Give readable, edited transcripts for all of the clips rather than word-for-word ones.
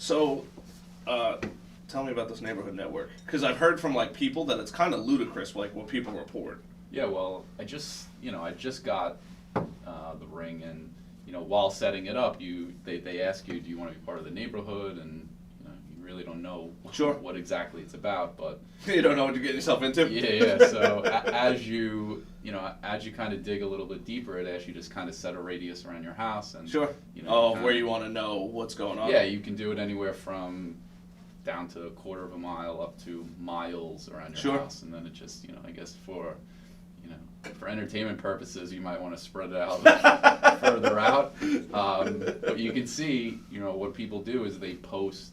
So, tell me about this neighborhood network, because I've heard from like people that it's kind of ludicrous, like what people report. Yeah, well, I just got the ring, and while setting it up, they ask you, do you want to be part of the neighborhood, and you really don't know Sure. what exactly it's about, but You don't know what you're getting yourself into. yeah. So as you kind of dig a little bit deeper, it asks you just kind of set a radius around your house, and Sure. Where you want to know what's going on. Yeah, you can do it anywhere from down to a quarter of a mile up to miles around your house, and then it just I guess for entertainment purposes, you might want to spread it out further out. But you can see, what people do is they post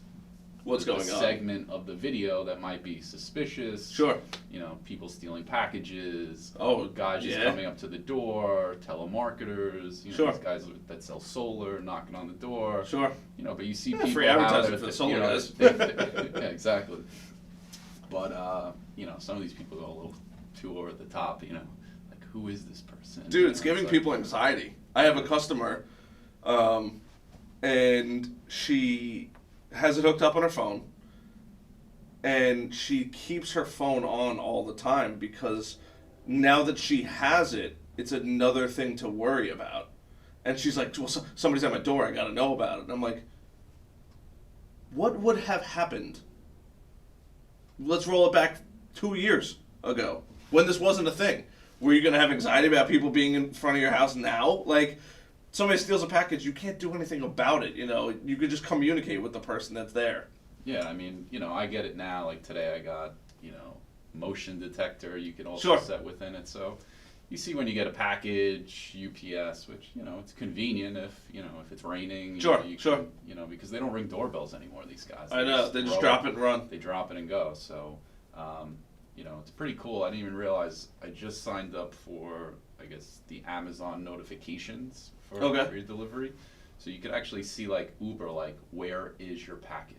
what's going on. Segment of the video that might be suspicious. Sure. People stealing packages. Oh, guys just coming up to the door. Telemarketers. Sure. These guys that sell solar knocking on the door. Sure. But you see people free advertising for the solar guys. Yeah, exactly. But some of these people go a little too over the top. Like, who is this person? Dude, it's giving people anxiety. I have a customer, and she has it hooked up on her phone, and she keeps her phone on all the time because now that she has it, it's another thing to worry about. And she's like, well, somebody's at my door, I gotta know about it. And I'm like, what would have happened? Let's roll it back 2 years ago, when this wasn't a thing. Were you gonna have anxiety about people being in front of your house now? Like, somebody steals a package, you can't do anything about it, You could just communicate with the person that's there. Yeah, I mean, I get it now. Like today I got, motion detector you can also set within it. So you see when you get a package, UPS, which, it's convenient if it's raining. Sure. Because they don't ring doorbells anymore, these guys. I know, they just drop it and run. They drop it and go. So, it's pretty cool. I didn't even realize I just signed up for, I guess, the Amazon notifications for your delivery. So you could actually see, like Uber, like, where is your package?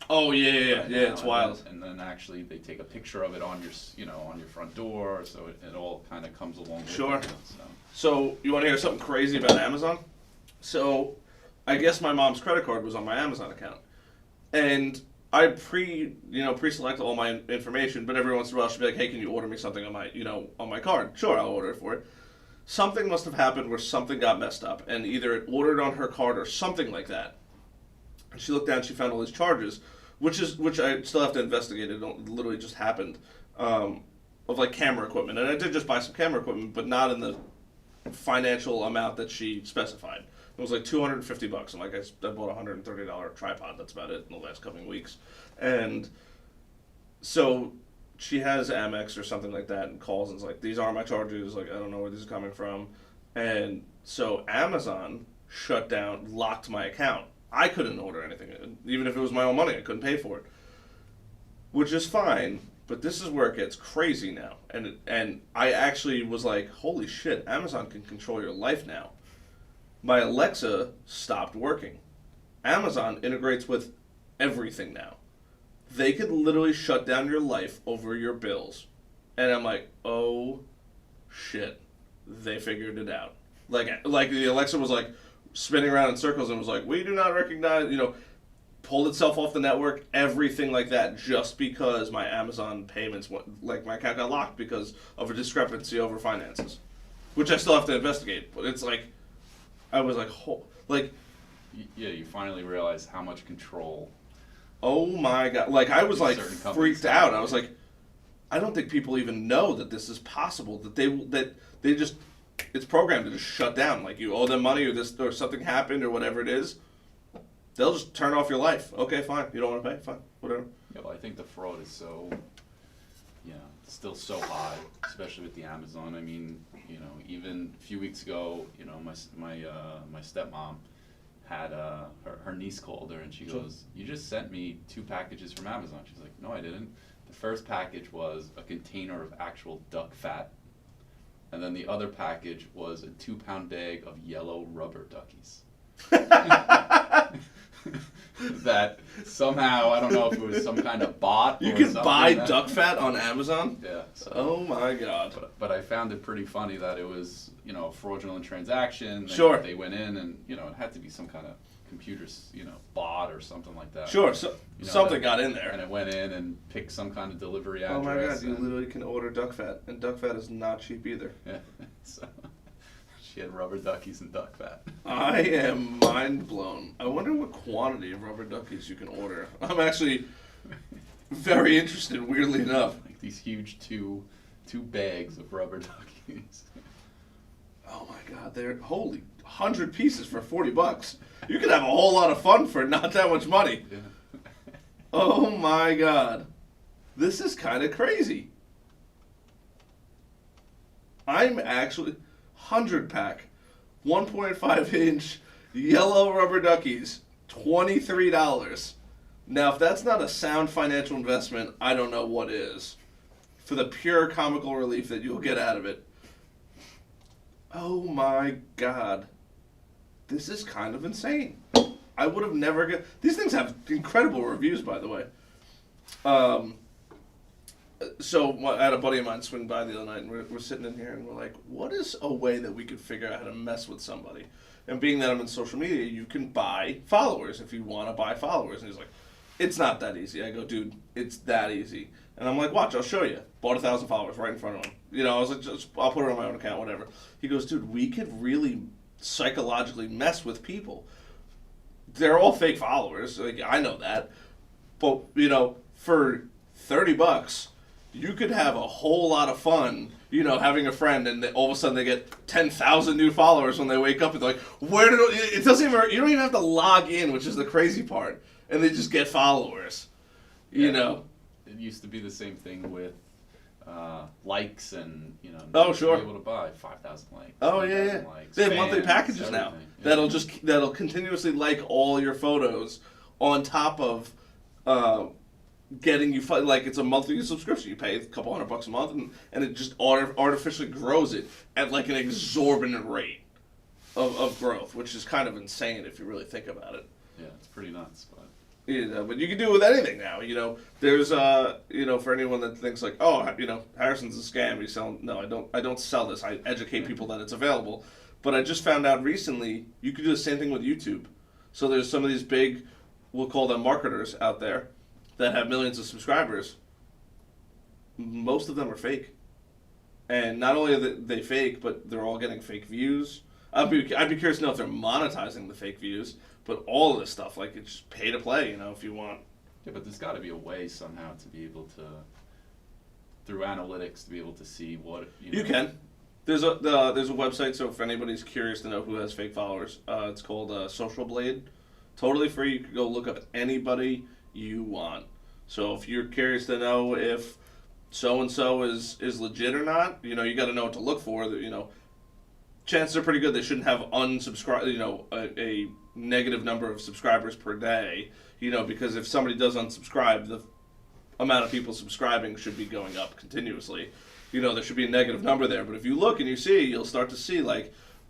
Oh, yeah, it's wild. And then actually they take a picture of it on your, on your front door, so it all kind of comes along with it. So you want to hear something crazy about Amazon? So I guess my mom's credit card was on my Amazon account. And I pre-select all my information, but every once in a while she'll be like, hey, can you order me something on my, on my card? Sure, I'll order it for it. Something must have happened where something got messed up, and either it ordered on her card or something like that. And she looked down, she found all these charges, which I still have to investigate. It literally just happened, of like camera equipment. And I did just buy some camera equipment, but not in the financial amount that she specified. It was like $250. And like I bought a $130 tripod. That's about it in the last coming weeks. And so she has Amex or something like that and calls and is like, these are my charges. Like, I don't know where these are coming from. And so Amazon shut down, locked my account. I couldn't order anything. Even if it was my own money, I couldn't pay for it. Which is fine, but this is where it gets crazy now. And I actually was like, holy shit, Amazon can control your life now. My Alexa stopped working. Amazon integrates with everything now. They could literally shut down your life over your bills. And I'm like, oh shit, they figured it out. Like the Alexa was like, spinning around in circles and was like, we do not recognize, pulled itself off the network, everything like that, just because my Amazon payments, my account got locked because of a discrepancy over finances, which I still have to investigate. But it's like, I was like, yeah, you finally realize how much control. Oh my God. Like, I was like freaked out. I was like, I don't think people even know that this is possible, that they just, it's programmed to just shut down. Like, you owe them money or something happened or whatever it is. They'll just turn off your life. Okay, fine. You don't want to pay? Fine. Whatever. Yeah, well, I think the fraud is so, still so high, especially with the Amazon. I mean, even a few weeks ago, my stepmom had her niece called her and she goes, you just sent me 2 packages from Amazon. She's like, no, I didn't. The first package was a container of actual duck fat. And then the other package was a 2-pound bag of yellow rubber duckies. That somehow, I don't know if it was some kind of bot. You can buy duck fat on Amazon? Yeah. So, oh my God. But I found it pretty funny that it was, a fraudulent transaction. They went in and, it had to be some kind of computer's, bot or something like that. Sure, so something got in there. And it went in and picked some kind of delivery Oh my address. God! You literally can order duck fat, and duck fat is not cheap either. Yeah. So she had rubber duckies and duck fat. I am mind blown. I wonder what quantity of rubber duckies you can order. I'm actually very interested. Weirdly enough. Like these huge two bags of rubber duckies. Oh my God! They're holy 100 pieces for $40. You could have a whole lot of fun for not that much money. Yeah. Oh my God. This is kind of crazy. I'm actually 100-pack, 1.5-inch yellow rubber duckies, $23. Now, if that's not a sound financial investment, I don't know what is. For the pure comical relief that you'll get out of it. Oh my God. This is kind of insane. I would have never these things have incredible reviews, by the way. So I had a buddy of mine swing by the other night, and we're sitting in here, and we're like, what is a way that we could figure out how to mess with somebody? And being that I'm in social media, you can buy followers if you want to buy followers. And he's like, it's not that easy. I go, dude, it's that easy. And I'm like, watch, I'll show you. Bought 1,000 followers right in front of him. I was like, I'll put it on my own account, whatever. He goes, dude, we could really psychologically mess with people. They're all fake followers. Like, I know that. But, for $30, you could have a whole lot of fun, having a friend, and all of a sudden they get 10,000 new followers when they wake up, and they're like, it doesn't even, you don't even have to log in, which is the crazy part, and they just get followers, It used to be the same thing with likes and, Oh, sure. be able to buy 5,000 likes. Oh, yeah. Likes, They have monthly fans, packages now everything. Yeah. that'll continuously like all your photos on top of getting you like it's a monthly subscription. You pay a couple $100 a month, and it just artificially grows it at like an exorbitant rate of growth, which is kind of insane if you really think about it. Yeah, it's pretty nuts. But But you can do it with anything now. There's for anyone that thinks like, oh, Harrison's a scam. He's selling. No, I don't sell this. I educate people that it's available. But I just found out recently you could do the same thing with YouTube. So there's some of these big, we'll call them marketers out there, that have millions of subscribers. Most of them are fake, and not only are they fake, but they're all getting fake views. I'd be curious to know if they're monetizing the fake views. But all of this stuff, like, it's just pay to play, if you want. yeah, but there's got to be a way somehow to be able to, through analytics, to be able to see what You can. There's a website, so if anybody's curious to know who has fake followers, it's called Social Blade. Totally free. You can go look up anybody you want. So if you're curious to know if so and so is legit or not, you got to know what to look for. Chances are pretty good they shouldn't have a negative number of subscribers per day. Because if somebody does unsubscribe, the amount of people subscribing should be going up continuously. There should be a negative number there. But if you look and you see, you'll start to see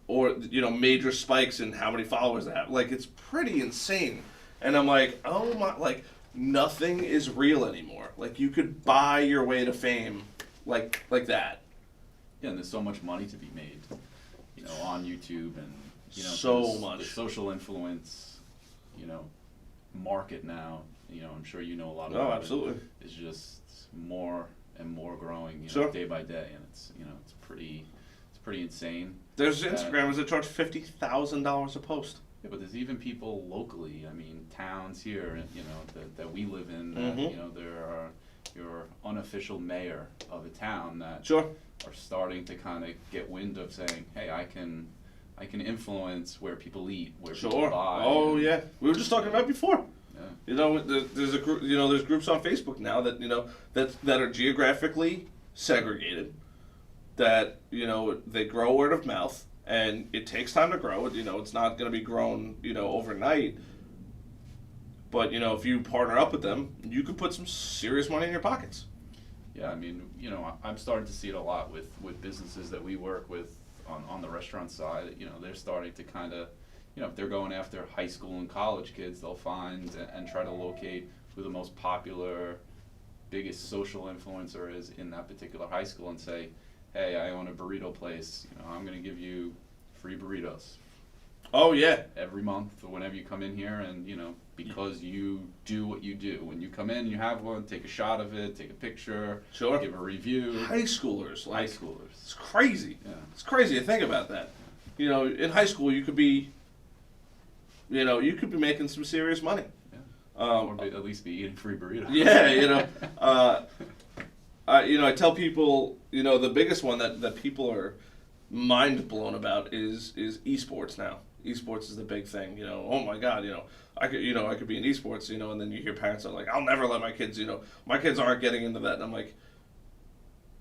major spikes in how many followers they have. Like, it's pretty insane. And I'm like, oh my, like, nothing is real anymore. Like, you could buy your way to fame like that. Yeah, and there's so much money to be made, on YouTube and, so there's much. the social influence, market now, I'm sure a lot about absolutely. it, is just more and more growing, Sure. day by day, and it's pretty insane. There's Instagrammers that charge $50,000 a post. Yeah, but there's even people locally, towns here, that we live in, Mhm. there are your unofficial mayor of a town that Sure. are starting to kind of get wind of saying, hey, I can influence where people eat, where people Sure. buy. Oh, yeah. We were just talking about it before. Yeah. There's a group. There's groups on Facebook now that that are geographically segregated. That they grow word of mouth, and it takes time to grow. It's not going to be grown overnight. But if you partner up with them, you could put some serious money in your pockets. Yeah, I'm starting to see it a lot with businesses that we work with on the restaurant side. They're starting to kind of, if they're going after high school and college kids, they'll find and try to locate who the most popular, biggest social influencer is in that particular high school and say, hey, I own a burrito place. I'm going to give you free burritos. Oh yeah. every month or whenever you come in here, and because you do what you do. When you come in, you have one, take a shot of it, take a picture, Sure. give a review. High schoolers, High like, schoolers. it's crazy. Yeah. It's crazy to think about that. In high school, you could be, making some serious money. Yeah. Um, Or at least be eating free burritos. Yeah, I tell people, the biggest one that people are mind blown about is esports now. Esports is the big thing. Oh my God, I could be in esports, and then you hear parents are like, I'll never let my kids, my kids aren't getting into that. And I'm like,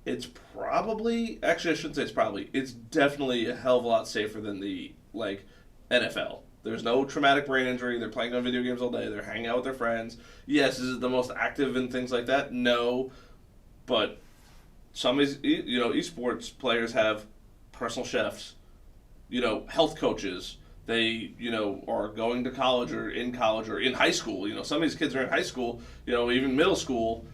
it's probably, actually I shouldn't say it's probably, it's definitely a hell of a lot safer than the NFL. There's no traumatic brain injury. They're playing on video games all day. They're hanging out with their friends. Yes, is it the most active and things like that? No, but some is esports players have personal chefs, health coaches. They are going to college or in high school. Some of these kids are in high school, even middle school,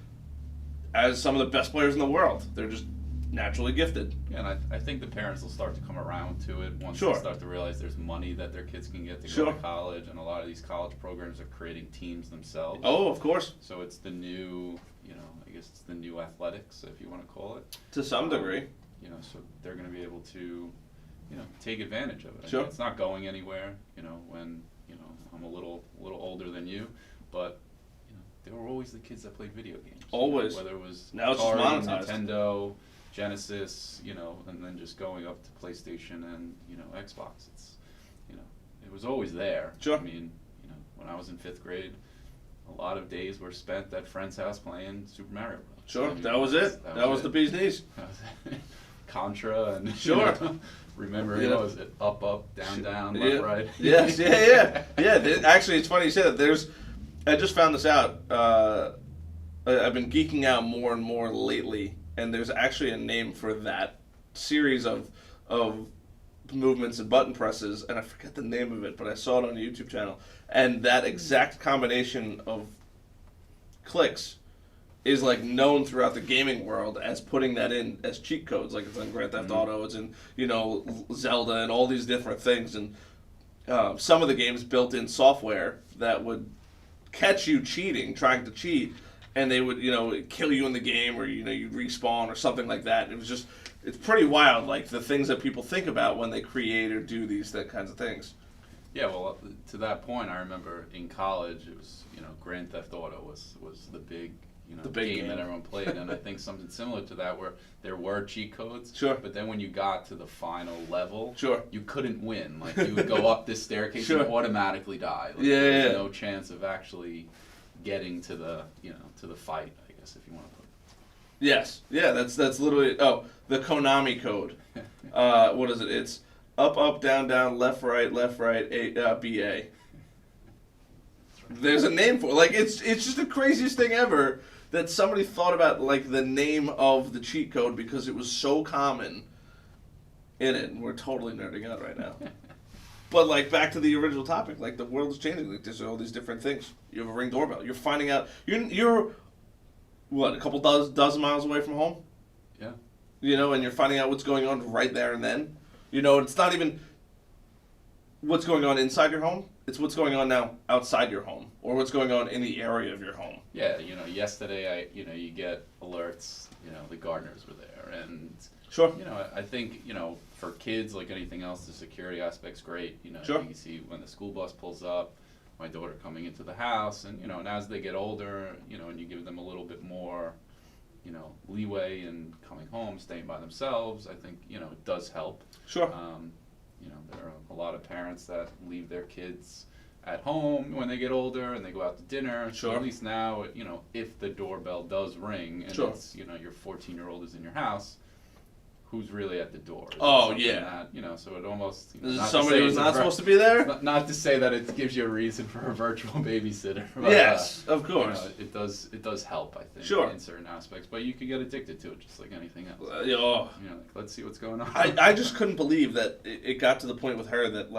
as some of the best players in the world. They're just naturally gifted. Yeah, and I think the parents will start to come around to it once Sure. they start to realize there's money that their kids can get to Sure. go to college, and a lot of these college programs are creating teams themselves. Oh, of course. So it's the new, I guess it's the new athletics, if you want to call it. To some degree. So they're going to be able to, take advantage of it. Sure. It's not going anywhere, when, I'm a little older than you, but, they were always the kids that played video games. Always. Whether it was Now it's just Atari, monetized. Nintendo, Genesis, and then just going up to PlayStation and, Xbox. It was always there. Sure. I mean, when I was in 5th grade, a lot of days were spent at friends' house playing Super Mario Bros. Sure, I mean, that was it. That was the bee's knees. Contra and Sure. Remember, Yeah. what was it? Up, down, down, left, Yeah. right. Yes, yeah. Actually, it's funny you said that. I just found this out. I've been geeking out more and more lately, and there's actually a name for that series of movements and button presses, and I forget the name of it, but I saw it on a YouTube channel, and that exact combination of clicks is known throughout the gaming world as putting that in as cheat codes, like it's in Grand Theft Auto, it's in Zelda and all these different things, and some of the games built in software that would catch you trying to cheat, and they would kill you in the game, or you'd respawn or something like that. It's pretty wild, the things that people think about when they create or do that kinds of things. Yeah, well, to that point, I remember in college, it was Grand Theft Auto was the big The big game. that everyone played, and I think something similar to that where there were cheat codes. Sure. But then when you got to the final level, Sure. you couldn't win. You would go up this staircase Sure. and automatically die. There was no chance of actually getting to the to the fight, I guess, if you want to put it. Yes, yeah, that's literally the Konami code. What is it? It's up, down, left, right, A, B, A. There's a name for it. It's just the craziest thing ever that somebody thought about the name of the cheat code because it was so common in it, and we're totally nerding out right now. But back to the original topic, the world is changing. There's all these different things. You have a Ring doorbell. You're finding out you're what, a couple dozen miles away from home. Yeah. And you're finding out what's going on right there and then. It's not even what's going on inside your home. It's what's going on now outside your home, or what's going on in the area of your home. Yeah, yesterday you get alerts, the gardeners were there, and Sure. I think, for kids, like anything else, the security aspect's great. Sure. You can see when the school bus pulls up, my daughter coming into the house, and, and as they get older, and you give them a little bit more, leeway in coming home, staying by themselves, I think, it does help. Sure. There are a lot of parents that leave their kids at home when they get older and they go out to dinner. Sure. So at least now, if the doorbell does ring and Sure. it's, your 14-year-old is in your house, who's really at the door? Is it Oh, something yeah. That, so it almost... Is it not to somebody say who's it's a not supposed to be there? Not to say that it gives you a reason for a virtual babysitter. But, Yes, of course. it does help, I think, Sure. in certain aspects. But you can get addicted to it just like anything else. Oh. Let's see what's going on. I just couldn't believe that it got to the point with her that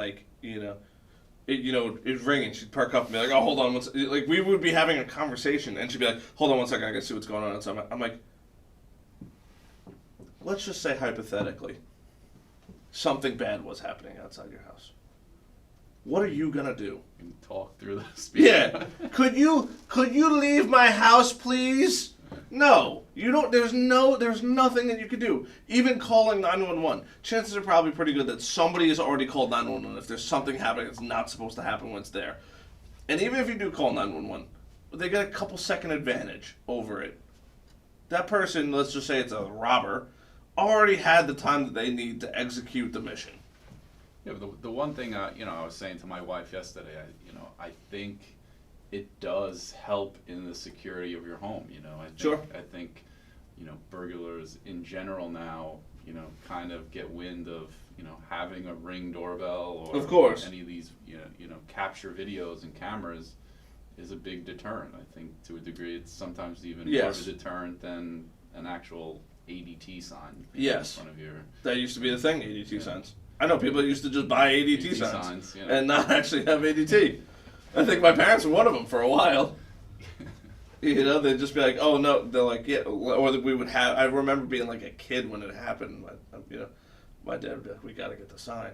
it'd ring and she'd perk up and be like, oh, hold on, we would be having a conversation and she'd be like, hold on one second, I gotta see what's going on outside. I'm like, let's just say hypothetically, something bad was happening outside your house. what are you gonna do? And talk through the speaker. Yeah. Could you leave my house, please? No. You don't. There's nothing that you could do. Even calling 911. Chances are probably pretty good that somebody has already called 911 if there's something happening that's not supposed to happen when it's there. And even if you do call 911, they get a couple second advantage over it. That person, let's just say it's a robber, already had the time that they need to execute the mission. Yeah, but the one thing I was saying to my wife yesterday, I think it does help in the security of your home. I think burglars in general now, kind of get wind of having a Ring doorbell or of course any of these capture videos and cameras is a big deterrent. I think to a degree it's sometimes even more of a deterrent than an actual ADT sign in front of your. That used to be the thing, ADT signs. I know people that used to just buy ADT signs and not actually have ADT. I think my parents were one of them for a while. They'd just be like, oh no, they're like, yeah, or we would have, I remember being like a kid when it happened, my dad would be like, we gotta get the sign.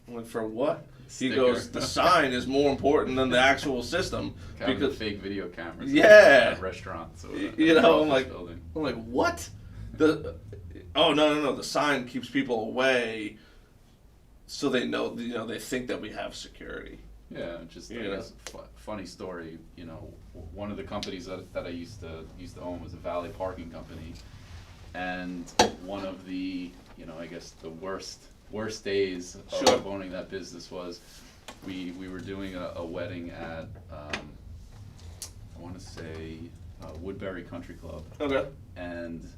I'm like, for what? Sticker. He goes, the sign is more important than the actual system. Because fake video cameras. Yeah. Restaurants. Or I'm like, what? No, the sign keeps people away so they know, they think that we have security. Yeah, just I guess, funny story. One of the companies that I used to own was a valet parking company, and one of the I guess the worst days of owning that business was we were doing a wedding at I want to say Woodbury Country Club. Okay. And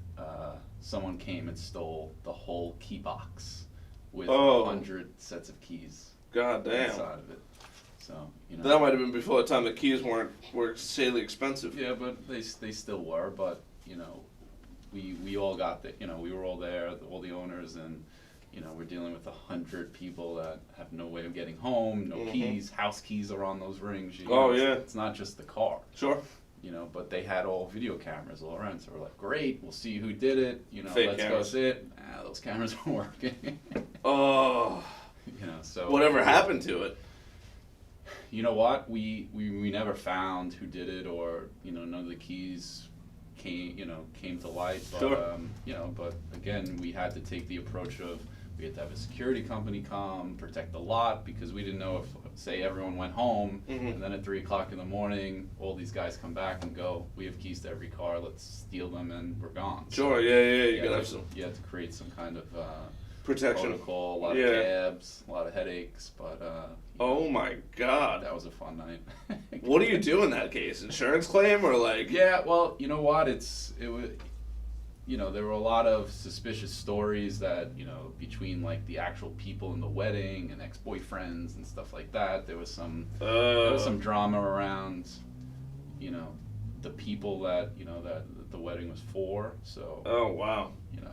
someone came and stole the whole key box with 100 sets of keys. God damn. Inside of it. So, that might have been before the time the keys were insanely expensive. Yeah, but they still were. But we all got we were all there, all the owners, and we're dealing with 100 people that have no way of getting home, no keys. House keys are on those rings. It's not just the car. Sure. But they had all video cameras all around, so we're like, great, we'll see who did it. Fake let's cameras. go sit. Those cameras weren't working. Oh. So whatever happened to it? You know what? We never found who did it, or none of the keys came to light. But sure. But again, we had to take the approach of we had to have a security company come protect the lot, because we didn't know if, say, everyone went home and then at 3:00 in the morning, all these guys come back and go, we have keys to every car, let's steal them and we're gone. Sure. So you gotta have some. You had to create some kind of protection protocol, a lot of cabs, a lot of headaches, but oh my God, that was a fun night. What do you do in that case? Insurance claim or like? Yeah, well, you know what? It was, there were a lot of suspicious stories that between like the actual people in the wedding and ex-boyfriends and stuff like that. There was some drama around, the people that that the wedding was for. So. Oh wow.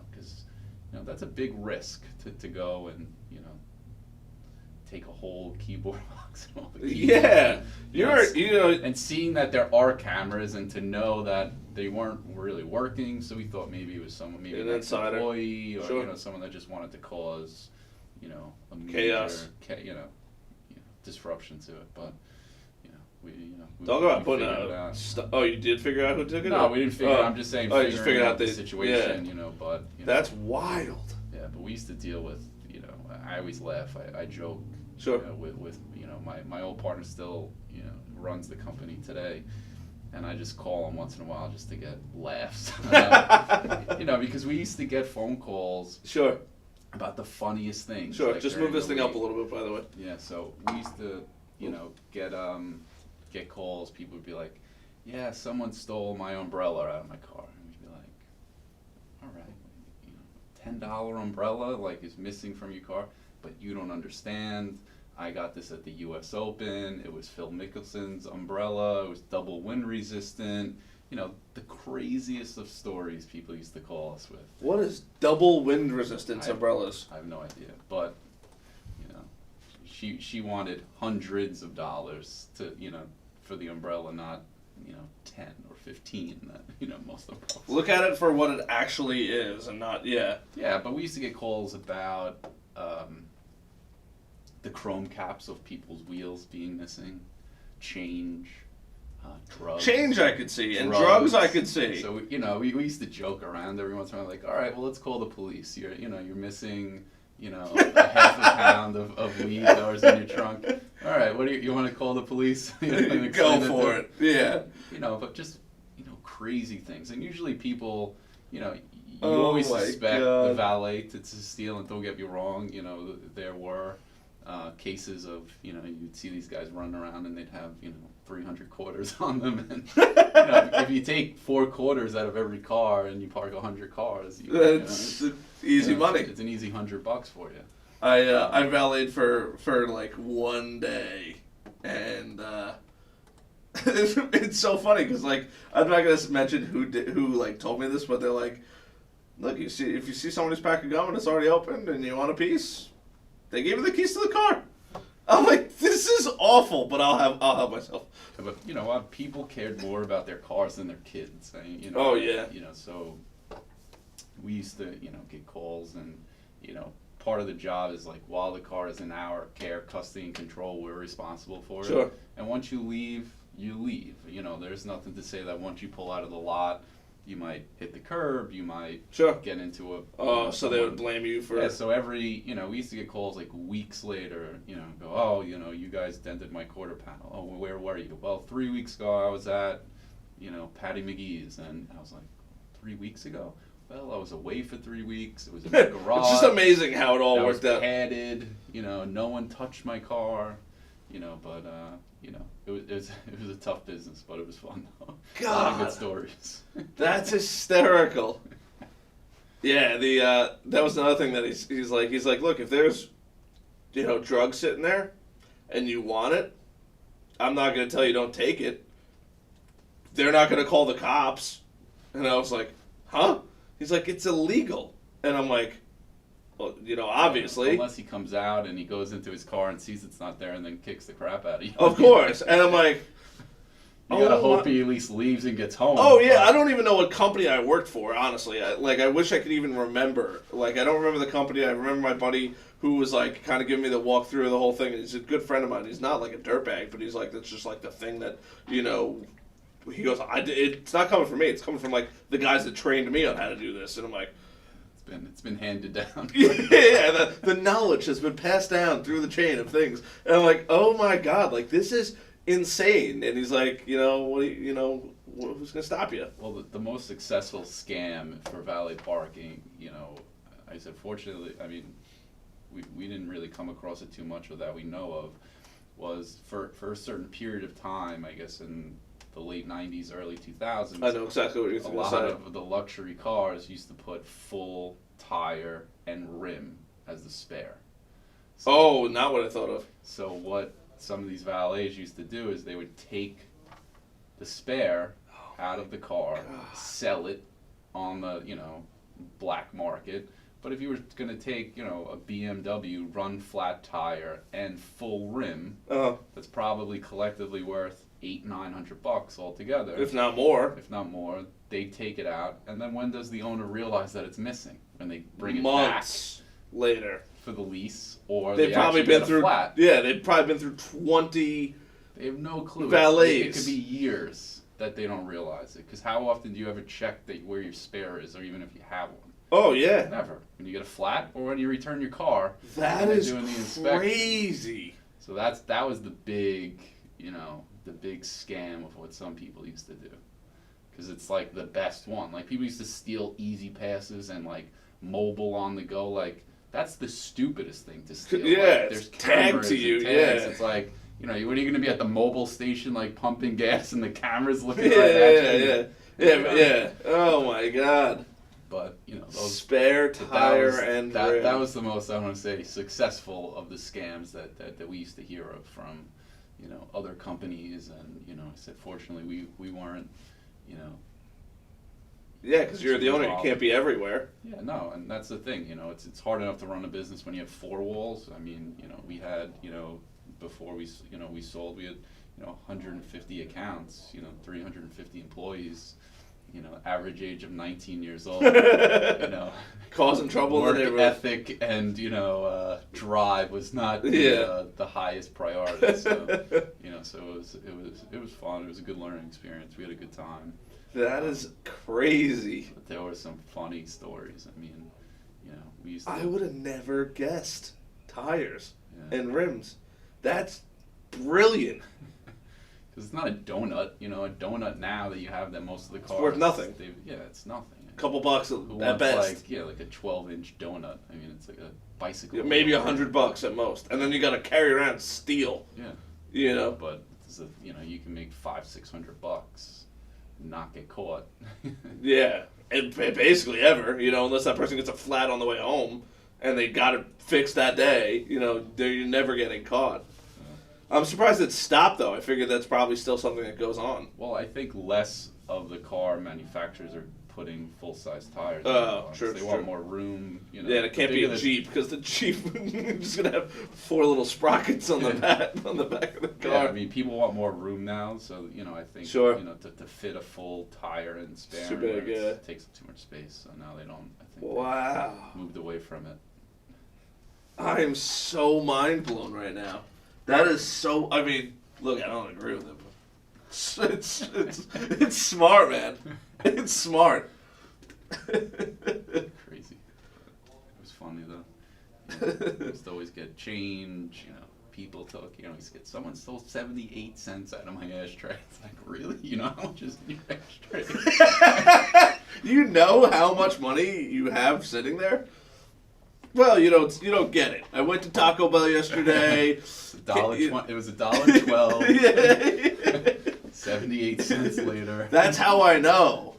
Because. That's a big risk to go and take a whole keyboard box and all the keys. Yeah, and seeing that there are cameras and to know that they weren't really working, so we thought maybe it was someone, maybe an employee or someone that just wanted to cause a chaos, disruption to it. But we talk about putting out. Oh, you did figure out who took it? No, we didn't figure. I'm just saying. You just figured out the situation. But that's wild. Yeah, but we used to deal with. I always laugh. I joke. Sure. With my old partner still runs the company today, and I just call him once in a while just to get laughs. Because we used to get phone calls. Sure. About the funniest things. Sure. Like just move this thing up a little bit, by the way. Yeah. So we used to get calls. People would be like, yeah, someone stole my umbrella out of my car. And we'd be like, all right, $10 umbrella like is missing from your car, but you don't understand. I got this at the U.S. Open. It was Phil Mickelson's umbrella. It was double wind resistant. The craziest of stories people used to call us with. What is double wind resistance umbrellas? I have no idea, but she wanted hundreds of dollars to for the umbrella, not 10 or 15 that most umbrellas. Look at it for what it actually is, and not Yeah, but we used to get calls about the chrome caps of people's wheels being missing, change, drugs. Change I could see, and drugs I could see. So we used to joke around every once in a while, like, all right, well, let's call the police. You're missing, a half a pound of weed dollars in your trunk. All right, what do you want to call the police? Go for it. Yeah. But just crazy things, and usually people, you Oh always my suspect God. the valet to steal, and don't get me wrong, there were cases of, you'd see these guys run around and they'd have, 300 quarters on them, and if you take 4 quarters out of every car and you park 100 cars, That's easy money. It's an easy $100 for you. I valeted for like one day, and it's so funny because like I'm not gonna mention who like told me this, but they're like, look, if you see somebody's pack of gum and it's already opened and you want a piece, they gave you the keys to the car. I'm like, this is awful, but I'll help myself. But you know what? People cared more about their cars than their kids. Oh yeah. So we used to get calls, and part of the job is like, while the car is in our care, custody, and control, we're responsible for it. Sure. And once you leave, you leave. There's nothing to say that once you pull out of the lot, you might hit the curb, you might Sure. get into a... Oh, so they would blame you for... Yeah, so every, we used to get calls like weeks later, go, oh, you guys dented my quarter panel. Oh, where were you? Well, 3 weeks ago I was at, Patty McGee's, and I was like, 3 weeks ago? Well, I was away for 3 weeks, it was in the garage. It's just amazing how it all worked out. Padded, no one touched my car, but, it was a tough business, but it was fun though. God. A lot of good stories. That's hysterical. Yeah, that was another thing that he's like, look, if there's, drugs sitting there, and you want it, I'm not gonna tell you don't take it. They're not gonna call the cops. And I was like, huh? He's like, it's illegal. And I'm like, well, obviously. Unless he comes out and he goes into his car and sees it's not there and then kicks the crap out of you. Of course. And I'm like, you gotta hope he at least leaves and gets home. Oh yeah, I don't even know what company I worked for, honestly. I wish I could even remember. Like, I don't remember the company. I remember my buddy who was like kind of giving me the walkthrough of the whole thing. And he's a good friend of mine. He's not like a dirtbag, but he's like, that's just like the thing that, he goes, it's not coming from me. It's coming from like the guys that trained me on how to do this. And I'm like, it's been handed down. yeah, the knowledge has been passed down through the chain of things. And I'm like, oh my God, like this is insane. And he's like, who's gonna stop you? Well, the most successful scam for valet parking, I said, fortunately, I mean, we didn't really come across it too much, or that we know of, was for a certain period of time, I guess in the late 90s, early 2000s. I know exactly what you're going to say. A lot of the luxury cars used to put full tire and rim as the spare. So, not what I thought of. So what some of these valets used to do is they would take the spare out of the car, sell it on the, black market. But if you were going to take, a BMW, run flat tire, and full rim, that's probably collectively worth $800-900 altogether. If not more. They take it out, and then when does the owner realize that it's missing? When they bring it Months back later for the lease, or they've probably been through flat. Yeah, they've probably been through 20. They have no clue. Valets. It could be years that they don't realize it. Because how often do you ever check where your spare is, or even if you have one? Oh yeah. Never. When you get a flat, or when you return your car. That is doing the inspection. crazy. So that was the big, the big scam of what some people used to do. Because it's like the best one. Like people used to steal easy passes and like mobile on the go. Like that's the stupidest thing to steal. Yeah, like, there's tagged to you. Tags. Yeah, it's like when are you going to be at the mobile station like pumping gas and the cameras looking yeah, right at you? yeah. Oh my God. But those spare tire and rim. That was the most, I want to say, successful of the scams that we used to hear of from other companies, and I said fortunately we weren't Yeah, because you're the owner, you can't be everywhere. Yeah, no, and that's the thing. It's hard enough to run a business when you have 4 walls. I mean, we had before we sold, we had 150 accounts, 350 employees. average age of 19 years old, you know, causing trouble in work the neighborhood. ethic and, drive was not the highest priority. So, so it was fun. It was a good learning experience. We had a good time. That is crazy. But there were some funny stories. I mean, we used to. I would have never guessed tires Yeah. and rims. That's brilliant. Because it's not a donut. A donut now that you have that most of the cars. Worth nothing. It's nothing. Couple bucks Who at wants best. like a 12-inch donut? I mean, it's like a bicycle. Maybe $100 at most, and then you got to carry around steel. Yeah. But you can make $500-$600, not get caught. Yeah, and basically ever, unless that person gets a flat on the way home, and they got it fixed that day. You're never getting caught. I'm surprised it stopped though. I figured that's probably still something that goes on. Well, I think less of the car manufacturers are putting full-size tires. Oh, sure. They want more room. Yeah, and it can't be a Jeep because the Jeep is just gonna have 4 little sprockets on the back of the car. Yeah, I mean, people want more room now, so I think Sure. To fit a full tire and span, Too big, it takes up too much space. So now they don't. I think Wow. they moved away from it. I am so mind blown right now. That is so. I mean, look, I don't agree with it, but it's smart, man. It's smart. Crazy. It was funny though. We used to always get change. People took. Someone stole 78 cents out of my ashtray. It's like, really? How much is in your ashtray? You know how much money you have sitting there? Well, you don't get it. I went to Taco Bell yesterday. It was $1.12. Yeah. 78 cents later. That's how I know.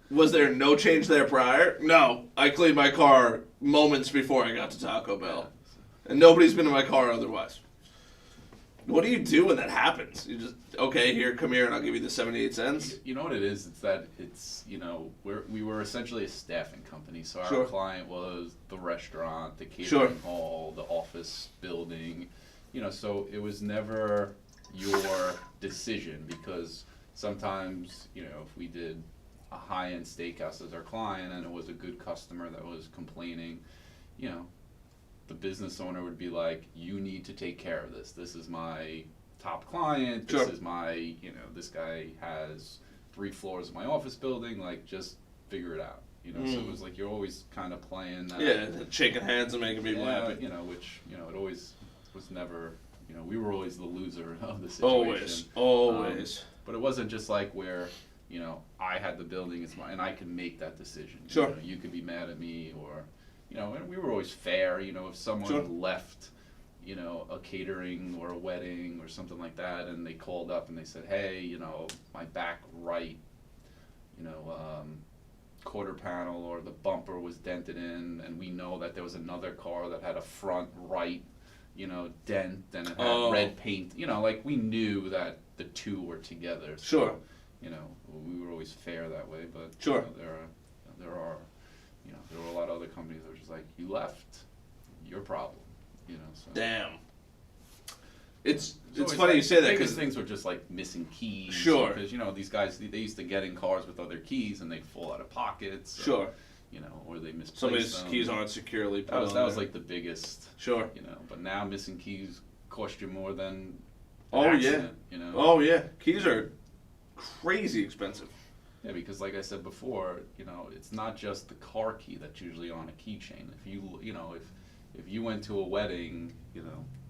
Was there no change there prior? No. I cleaned my car moments before I got to Taco Bell. And nobody's been in my car otherwise. What do you do when that happens? You just, okay, here, come here, and I'll give you the 78 cents? You know what it is? It's that we were essentially a staffing company. So our Sure. client was the restaurant, the catering Sure. hall, the office building. So it was never your decision because sometimes, if we did a high-end steakhouse as our client and it was a good customer that was complaining, the business owner would be like, you need to take care of this. This is my top client. This Sure. is my, this guy has 3 floors of my office building. Like, just figure it out. So it was like you're always kind of playing that. Yeah, shaking hands and making people happy. Which, it always was never, we were always the loser of the situation. Always. But it wasn't just like where, I had the building, it's mine, and I could make that decision. Sure. You could be mad at me or, and we were always fair. If someone Sure. left, a catering or a wedding or something like that, and they called up and they said, hey, my back right, quarter panel or the bumper was dented in, and we know that there was another car that had a front right, dent and it had red paint. Like we knew that the two were together. So, Sure. We were always fair that way, but Sure. there were a lot of other companies that were just like, you left, your problem. So. Damn. It's So funny like, you say that biggest because things were just like missing keys. Sure. Because these guys they used to get in cars with other keys and they'd fall out of pockets. Or, Sure. Or they misplaced some of these them. keys aren't securely put That was on was there. like the biggest. Sure. But now missing keys cost you more than. An Oh, yeah. accident, Oh yeah, keys are crazy expensive. Yeah, because like I said before, it's not just the car key that's usually on a keychain. If if you went to a wedding,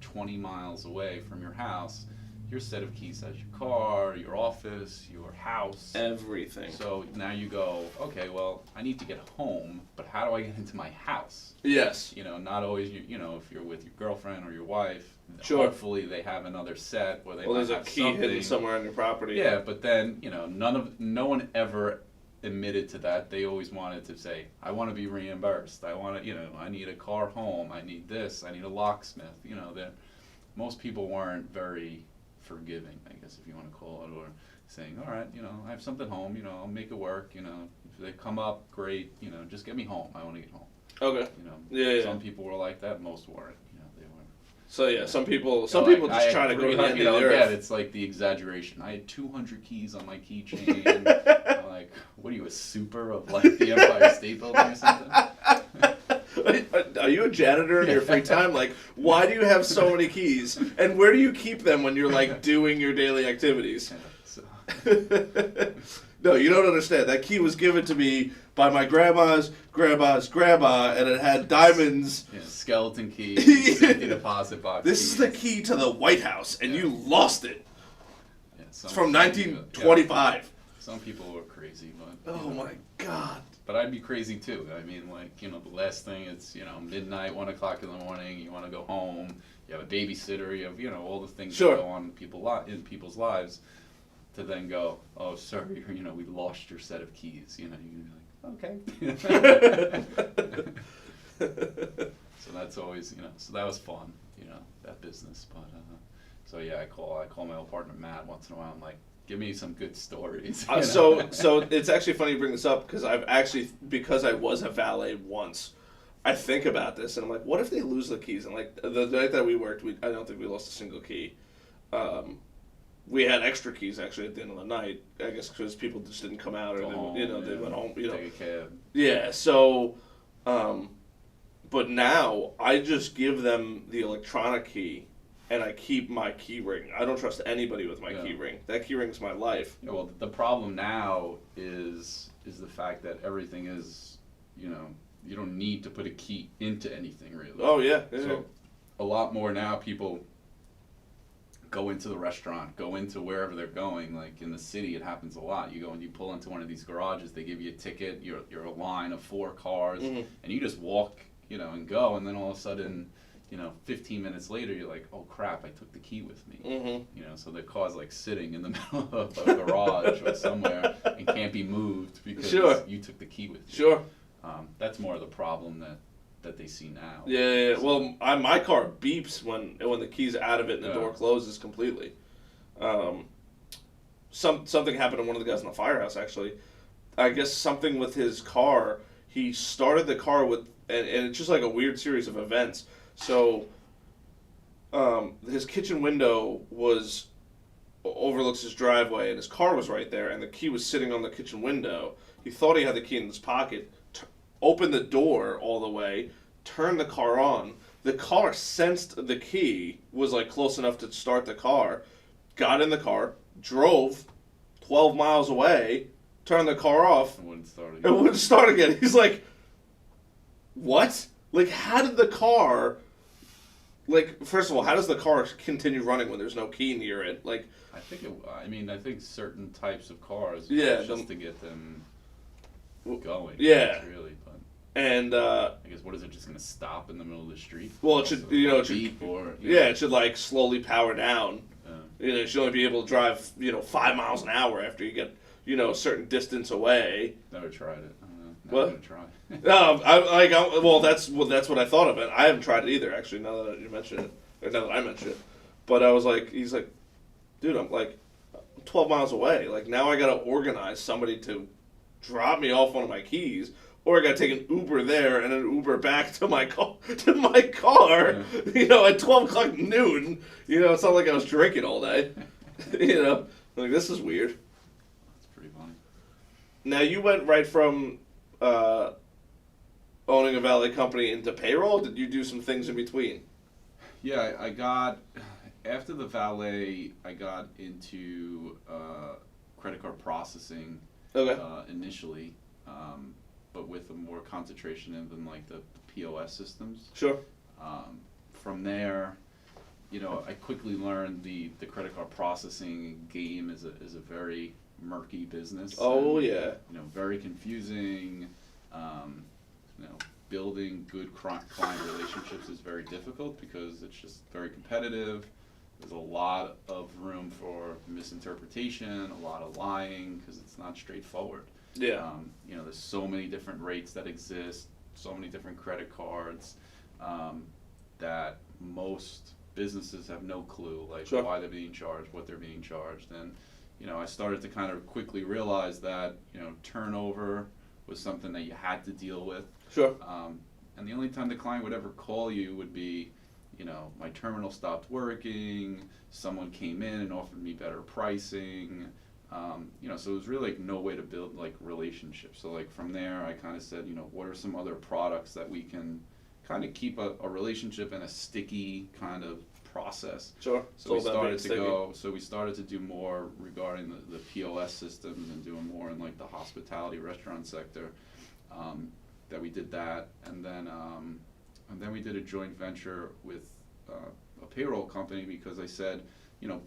20 miles away from your house, your set of keys has your car, your office, your house. Everything. So now you go, okay, well, I need to get home, but how do I get into my house? Yes. Not always, if you're with your girlfriend or your wife, Sure. hopefully they have another set where they Well, might there's a have key something. hidden somewhere on your property. Yeah, but then, no one ever admitted to that. They always wanted to say, I want to be reimbursed. I want to, I need a car home. I need this. I need a locksmith. Most people weren't very forgiving, I guess, if you want to call it, or saying, all right, I have something home, I'll make it work, if they come up, great, just get me home. I want to get home. Okay. Yeah. Some people were like that. Most weren't. They weren't. So yeah, some people just I try to had go to the end of the again, earth. it's like the exaggeration. I had 200 keys on my keychain. I'm like, like, what are you, a super of like the Empire State Building or something? Are you a janitor in your free time? Like, why do you have so many keys? And where do you keep them when you're like doing your daily activities? No, you don't understand. That key was given to me by my grandma's grandma, and it had diamonds. Yeah, skeleton key, safety deposit box. This is the key to the White House, and you lost it. Yeah, It's from 1925. Some people were crazy, but Oh my God. But I'd be crazy too. I mean, like, the last thing, it's, midnight, 1 o'clock in the morning, you want to go home, you have a babysitter, you have, all the things Sure. that go on in people's lives, to then go, oh, sorry, we lost your set of keys, you're like, okay. So that's always, so that was fun, that business. But, so yeah, I call my old partner Matt once in a while, I'm like, give me some good stories. So it's actually funny you bring this up because because I was a valet once, I think about this and I'm like, what if they lose the keys? And like the night that we worked, I don't think we lost a single key. We had extra keys actually at the end of the night, I guess because people just didn't come out or they went home. Take a cab. Yeah. So, but now I just give them the electronic key. And I keep my key ring. I don't trust anybody with my key ring. That key ring's my life. Yeah, well, the problem now is the fact that everything is, you don't need to put a key into anything really. Oh yeah. So a lot more now people go into the restaurant, go into wherever they're going. Like in the city, it happens a lot. You go and you pull into one of these garages. They give you a ticket. You're a line of 4 cars, and you just walk, and go. And then all of a sudden, 15 minutes later, you're like, oh crap, I took the key with me. So the car's like sitting in the middle of a garage or somewhere and can't be moved because you took the key with you. Sure. That's more of the problem that they see now. Yeah. Well, my car beeps when the key's out of it and the door closes completely. Something happened to one of the guys in the firehouse actually. I guess something with his car. He started the car with, and it's just like a weird series of events. So, his kitchen window overlooks his driveway, and his car was right there, and the key was sitting on the kitchen window. He thought he had the key in his pocket, opened the door all the way, turned the car on. The car sensed the key was like close enough to start the car, got in the car, drove 12 miles away, turned the car off. It wouldn't start again. It wouldn't start again. He's like, what? Like, how did the car, like, first of all, how does the car continue running when there's no key near it? Like, I think certain types of cars, just to get them going. Yeah. Really, but and I guess what is it just going to stop in the middle of the street? Well, it should, it should, beep or it should like slowly power down. It should only be able to drive, 5 miles an hour after you get, a certain distance away. Never tried it. What? I'm gonna try. That's what I thought of it. I haven't tried it either, actually. Now that you mention it, or now that I mention it, but I was like, he's like, dude, I'm like 12 miles away. Like now I gotta organize somebody to drop me off one of my keys, or I gotta take an Uber there and an Uber back to my car. At 12 o'clock noon. It's not like I was drinking all day. Like this is weird. That's pretty funny. Now you went right from owning a valet company into payroll? Did you do some things in between? Yeah, after the valet, I got into credit card processing initially, but with a more concentration in like the POS systems. Sure. From there, I quickly learned the credit card processing game is a very murky business. Oh, yeah. Very confusing. Building good client relationships is very difficult because it's just very competitive. There's a lot of room for misinterpretation, a lot of lying because it's not straightforward. Yeah. There's so many different rates that exist, so many different credit cards that most businesses have no clue, like why they're being charged, what they're being charged, and I started to kind of quickly realize that turnover was something that you had to deal with. Sure. And the only time the client would ever call you would be, my terminal stopped working, someone came in and offered me better pricing, So it was really like no way to build like relationships. So like from there, I kind of said, what are some other products that we can kind of keep a relationship and a sticky kind of process. Sure. So we started to do more regarding the POS systems and doing more in like the hospitality restaurant sector. That we did that, and then we did a joint venture with a payroll company, because I said,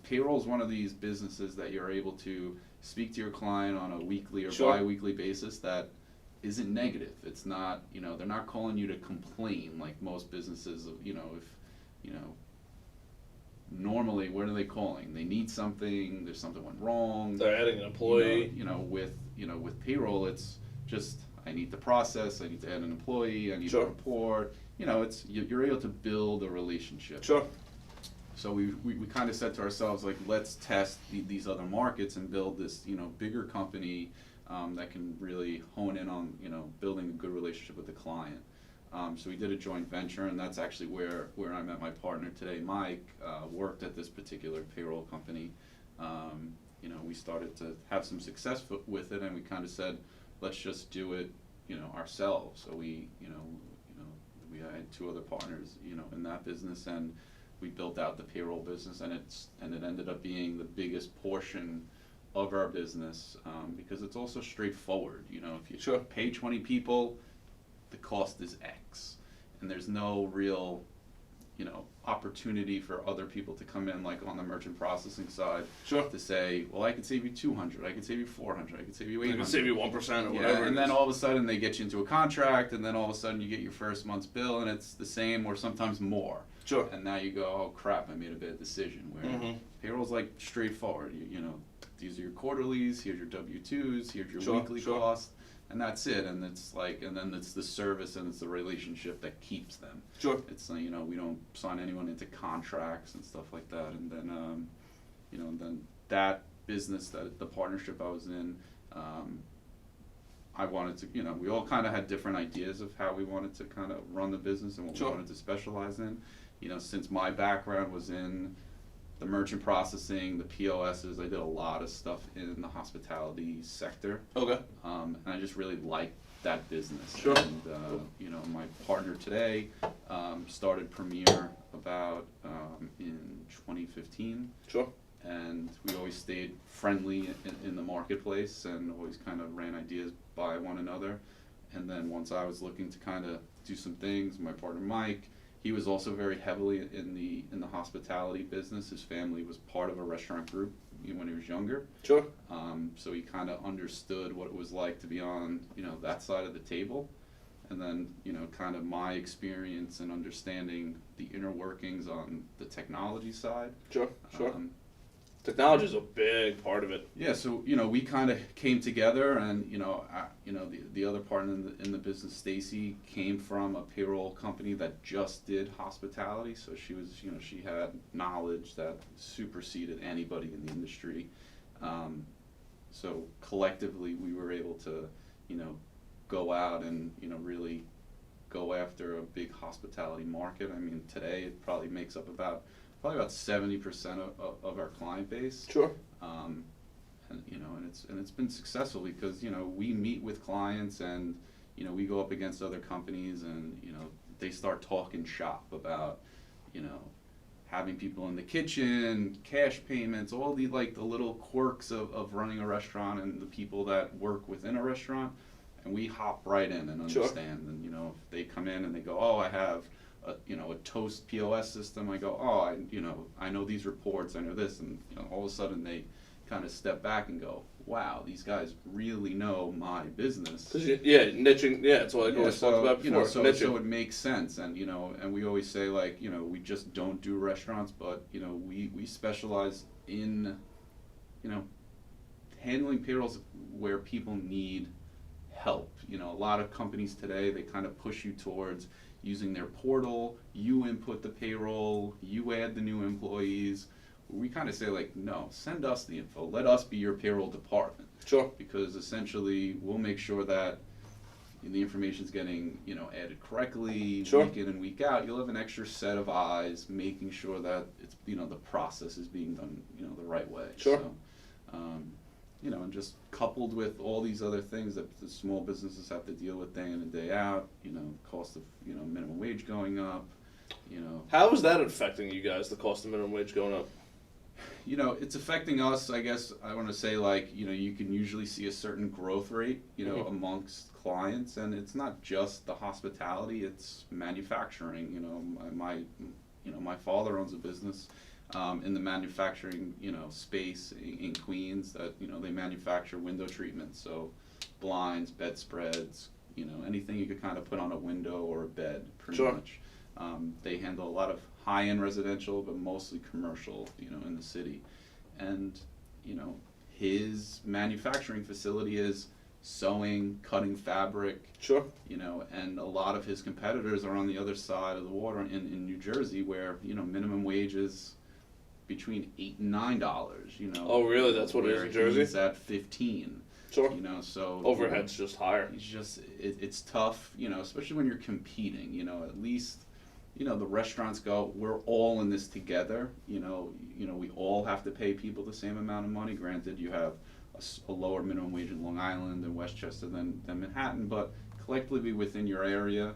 payroll is one of these businesses that you're able to speak to your client on a weekly or Sure. bi-weekly basis that isn't negative. It's not, they're not calling you to complain like most businesses. Normally, what are they calling? They need something. There's something went wrong. They're adding an employee. With payroll, it's just, I need the process. I need to add an employee. I need Sure. a report. You're able to build a relationship. Sure. So we kind of said to ourselves, like, let's test these other markets and build this, bigger company that can really hone in on, building a good relationship with the client. So we did a joint venture, and that's actually where I met my partner today. Mike worked at this particular payroll company. We started to have some success with it, and we kind of said, let's just do it, ourselves. So we had two other partners, in that business, and we built out the payroll business, and it ended up being the biggest portion of our business, because it's also straightforward. If you Sure. pay 20 people, the cost is X, and there's no real opportunity for other people to come in, like on the merchant processing side, Sure. to say, well, I could save you 200, I could save you 400, I could save you They 800. can save you 1% or whatever. And then all of a sudden they get you into a contract, and then all of a sudden you get your first month's bill, and it's the same or sometimes more. Sure. And now you go, oh crap, I made a bad decision. Where Mhm. payroll's like straightforward. These are your quarterlies, here's your W-2s, here's your Sure, weekly sure. cost, and that's it. And it's like, and then it's the service and it's the relationship that keeps them. Sure. It's we don't sign anyone into contracts and stuff like that. And then and then that business, that the partnership I was in, I wanted to, we all kind of had different ideas of how we wanted to kind of run the business and what Sure. we wanted to specialize in. Since my background was in the merchant processing, the POSs, I did a lot of stuff in the hospitality sector. Okay. And I just really liked that business. Sure. And my partner today started Premier about in 2015. Sure. And we always stayed friendly in the marketplace, and always kind of ran ideas by one another. And then once I was looking to kind of do some things, my partner Mike, he was also very heavily in the hospitality business. His family was part of a restaurant group when he was younger. Sure. So he kind of understood what it was like to be on that side of the table. And then kind of my experience and understanding the inner workings on the technology side. Sure. Sure. Technology is a big part of it. Yeah, so we kind of came together, and the other partner in the business, Stacy, came from a payroll company that just did hospitality. So she was, she had knowledge that superseded anybody in the industry. So collectively, we were able to, go out and really go after a big hospitality market. I mean, today it probably makes up about 70% of our client base. Sure. And it's been successful because we meet with clients, and we go up against other companies, and they start talking shop about having people in the kitchen, cash payments, all the little quirks of running a restaurant, and the people that work within a restaurant, and we hop right in and Sure. understand. And if they come in and they go, oh, I have a Toast POS system, I go, oh, I know these reports, I know this, and all of a sudden they kind of step back and go, wow, these guys really know my business. Niching. Yeah, it's what I always talked about before. So Niching. it makes sense, and and we always say we just don't do restaurants, but we specialize in handling payrolls where people need help. A lot of companies today, they kind of push you towards using their portal, you input the payroll, you add the new employees. We kind of say no, send us the info, let us be your payroll department. Sure. Because essentially we'll make sure that the information's getting added correctly. Sure. Week in and week out. You'll have an extra set of eyes making sure that it's the process is being done the right way. Sure. So, and just coupled with all these other things that the small businesses have to deal with day in and day out, cost of, minimum wage going up, How is that affecting you guys, the cost of minimum wage going up? It's affecting us, I guess. I want to say, like, you can usually see a certain growth rate, amongst clients, and it's not just the hospitality, it's manufacturing. My father owns a business in the manufacturing, space in Queens that, they manufacture window treatments, so blinds, bedspreads, anything you could kind of put on a window or a bed, pretty Sure. much. They handle a lot of high-end residential, but mostly commercial, in the city. And, his manufacturing facility is sewing, cutting fabric, Sure. and a lot of his competitors are on the other side of the water in New Jersey where, minimum wage is between $8 and $9, Oh, really? That's what it is in Jersey? He's at 15. Sure. So Overhead's just higher. it's tough, especially when you're competing, at least, the restaurants go, we're all in this together, we all have to pay people the same amount of money. Granted, you have a lower minimum wage in Long Island and Westchester than Manhattan, but collectively within your area,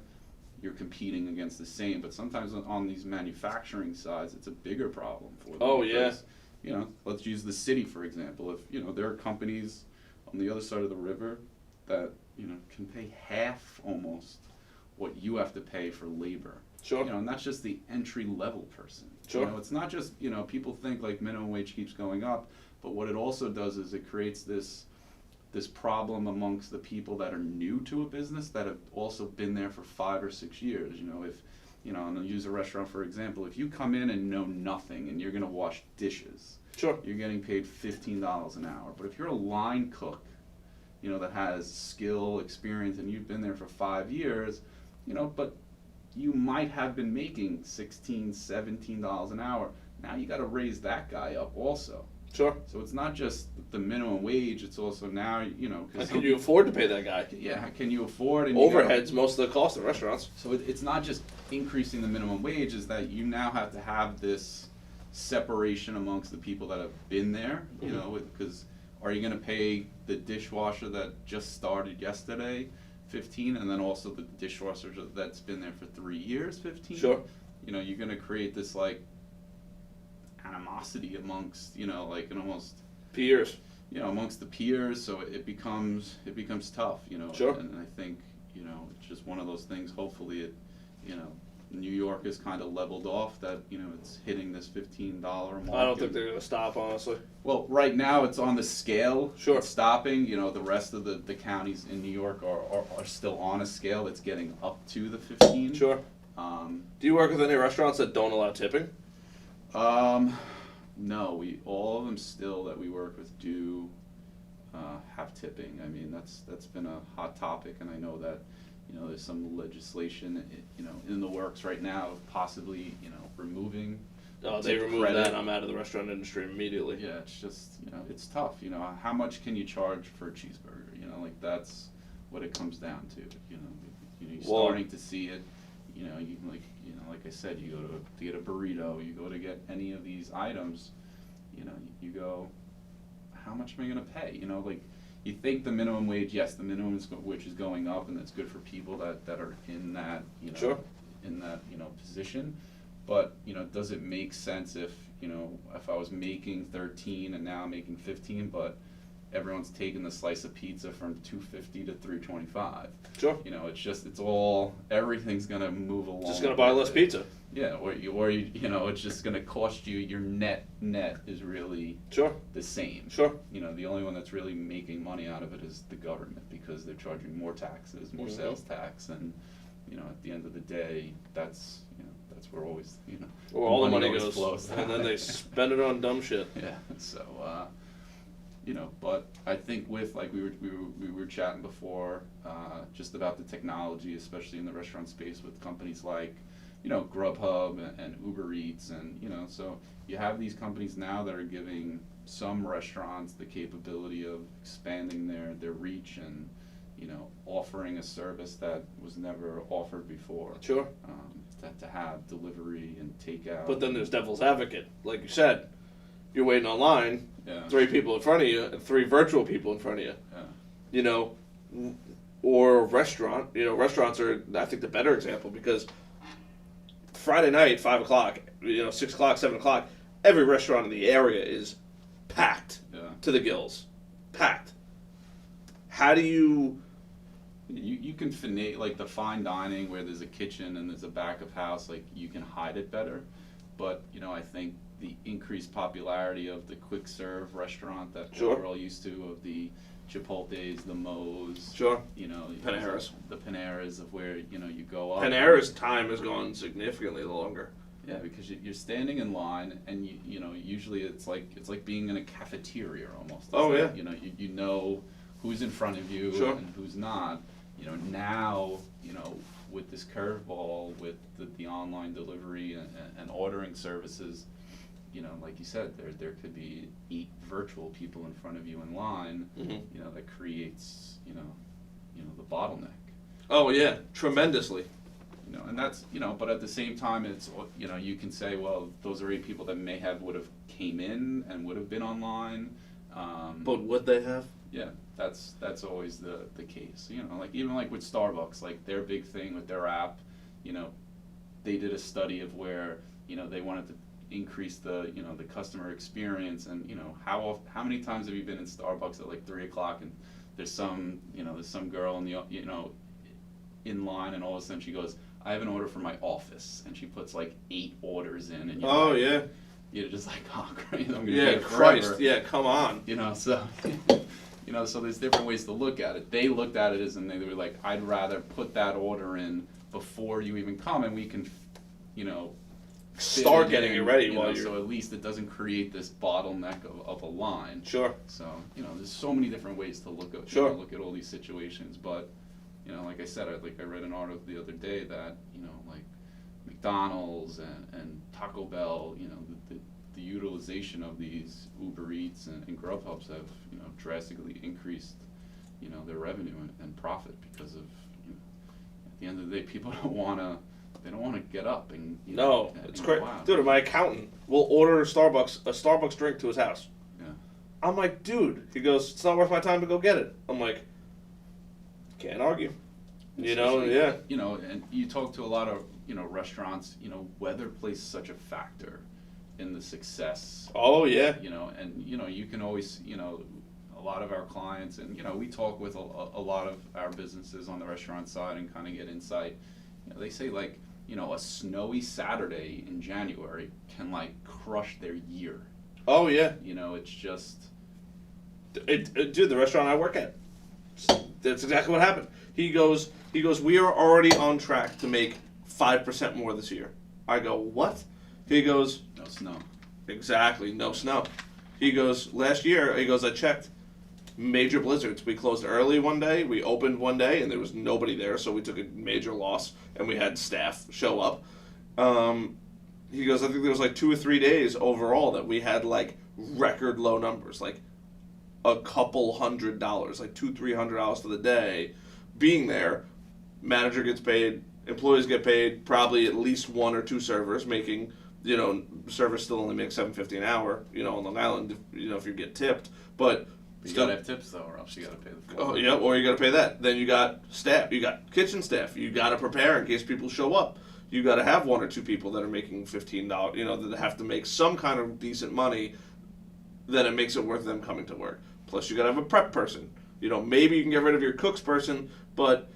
you're competing against the same. But sometimes on these manufacturing sides, it's a bigger problem for them. Oh, because, let's use the city, for example. If, there are companies on the other side of the river that, can pay half almost what you have to pay for labor. Sure. And that's just the entry level person. Sure. It's not just, people think like minimum wage keeps going up, but what it also does is it creates this problem amongst the people that are new to a business that have also been there for 5 or 6 years. If, and I'll use a restaurant for example, if you come in and know nothing and you're gonna wash dishes, Sure. you're getting paid $15 an hour. But if you're a line cook, that has skill, experience, and you've been there for 5 years, but you might have been making $16, $17 an hour. Now you got to raise that guy up also. Sure. So it's not just the minimum wage; it's also now, Can you afford to pay that guy? Yeah, can you afford? And Overhead's most of the cost of restaurants. So it's not just increasing the minimum wage; is that you now have to have this separation amongst the people that have been there. Because are you going to pay the dishwasher that just started yesterday 15, and then also the dishwasher that's been there for 3 years 15? Sure. You're going to create this like animosity amongst, like an almost Peers. amongst the peers, so it becomes tough, Sure. And I think, it's just one of those things. Hopefully it, New York is kind of leveled off, that, it's hitting this $15 mark. I don't think they're going to stop, honestly. Well, right now it's on the scale. Sure. It's stopping. The rest of the counties in New York are still on a scale that's getting up to the 15. Sure. Do you work with any restaurants that don't allow tipping? No, all of them still that we work with do have tipping. I mean, that's been a hot topic, and I know that, there's some legislation, in the works right now of possibly, removing. They removed credit. that, and I'm out of the restaurant industry immediately. Yeah, it's just, it's tough. How much can you charge for a cheeseburger? Like that's what it comes down to. You're starting to see it. Like I said, you go to get a burrito, you go to get any of these items, you go, how much am I gonna pay? Like, you think the minimum wage, yes, the minimum wage is going up, and that's good for people that are in that, Sure. in that, position. But, does it make sense if I was making 13 and now I'm making 15, but everyone's taking the slice of pizza from $2.50 to $3.25? Sure. Everything's gonna move along. Just going to buy less pizza. Yeah, or it's just gonna cost you, your net is really Sure. the same. Sure. The only one that's really making money out of it is the government, because they're charging more taxes, more sales tax, and at the end of the day, that's where always Where all the money always goes, flows and then they spend it on dumb shit. Yeah, so but I think with, like, we were chatting before, just about the technology, especially in the restaurant space, with companies like Grubhub and Uber Eats, and so you have these companies now that are giving some restaurants the capability of expanding their reach and offering a service that was never offered before. Sure. To have delivery and takeout. But then there's devil's advocate, like you said. you're waiting online, Yeah. 3 people in front of you, and 3 virtual people in front of you. Yeah. You know, or a restaurant. You know, restaurants are, I think, the better example because Friday night, 5 o'clock, 6 o'clock, 7 o'clock, every restaurant in the area is packed to the gills. Packed. How do you... You can finesse, like the fine dining where there's a kitchen and there's a back of house, like you can hide it better. But, I think the increased popularity of the quick serve restaurant that we're all used to, of the Chipotle's, the Moe's, Panera's. The Panera's of where, you go up. Panera's time has gone significantly longer. Yeah, because you're standing in line, and usually it's like being in a cafeteria almost. You know who's in front of you and who's not. Now with this curveball with the online delivery and ordering services, like you said, there could be 8 virtual people in front of you in line. That creates the bottleneck. Oh yeah, tremendously. And that's, but at the same time, it's, you can say, well, those are 8 people that would have came in and would have been online. But would they have? Yeah, that's always the case. Even with Starbucks, like their big thing with their app, they did a study of where, they wanted to increase the customer experience, and how many times have you been in Starbucks at like 3 o'clock and there's some girl in the in line, and all of a sudden she goes, I have an order for my office, and she puts like 8 orders in, and you're just like, oh great, I'm gonna pay forever. Yeah, come on. So there's different ways to look at it. They looked at it as, and they were like, I'd rather put that order in before you even come, and we can start getting it ready while you're... So at least it doesn't create this bottleneck of a line. Sure. So there's so many different ways to look at look at all these situations, but like I said, I read an article the other day that like McDonald's and Taco Bell, the utilization of these Uber Eats and Grubhubs have drastically increased their revenue and profit because of at the end of the day, people don't want to get up and it's great. Dude, my accountant will order a Starbucks drink to his house. Yeah. I'm like, dude. He goes, it's not worth my time to go get it. I'm like, can't argue. And you talk to a lot of restaurants. Weather plays such a factor in the success. Oh yeah. And you can always a lot of our clients, and we talk with a lot of our businesses on the restaurant side and kind of get insight. They say like a snowy Saturday in January can like crush their year. Oh yeah. It's just. Dude, the restaurant I work at, that's exactly what happened. He goes, we are already on track to make 5% more this year. I go, what? He goes, no snow. Exactly, no snow. He goes, last year, I checked, major blizzards. We closed early one day, we opened one day, and there was nobody there, so we took a major loss, and we had staff show up. He goes, I think there was like 2 or 3 days overall that we had like record low numbers, like a couple $100, like $200-300 for the day being there. Manager gets paid, employees get paid, probably at least 1 or 2 servers making, servers still only make $7.50 an hour, on Long Island, if you get tipped, but you gotta have tips though, or else you gotta pay the full. Oh yeah, or you gotta pay that. Then you got staff, you got kitchen staff, you gotta prepare in case people show up. You gotta have 1 or 2 people that are making $15, that have to make some kind of decent money, then it makes it worth them coming to work. Plus you gotta have a prep person. Maybe you can get rid of your cooks person, but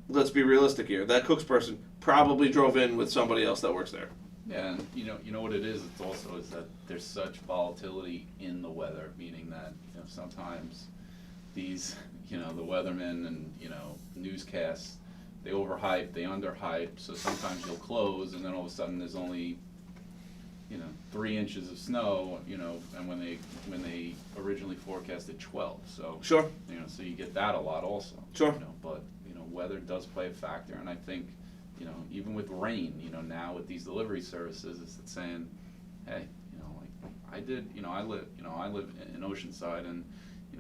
let's be realistic here. That cooks person probably drove in with somebody else that works there. Yeah, and you know what it is. It's also is that there's such volatility in the weather, meaning that sometimes these the weathermen and newscasts, they overhype, they underhype. So sometimes you'll close, and then all of a sudden there's only 3 inches of snow. And when they originally forecasted 12, so sure. So you get that a lot also. Sure. But weather does play a factor, and I think. Even with rain, now with these delivery services, it's saying, hey, like I did, I live in Oceanside, and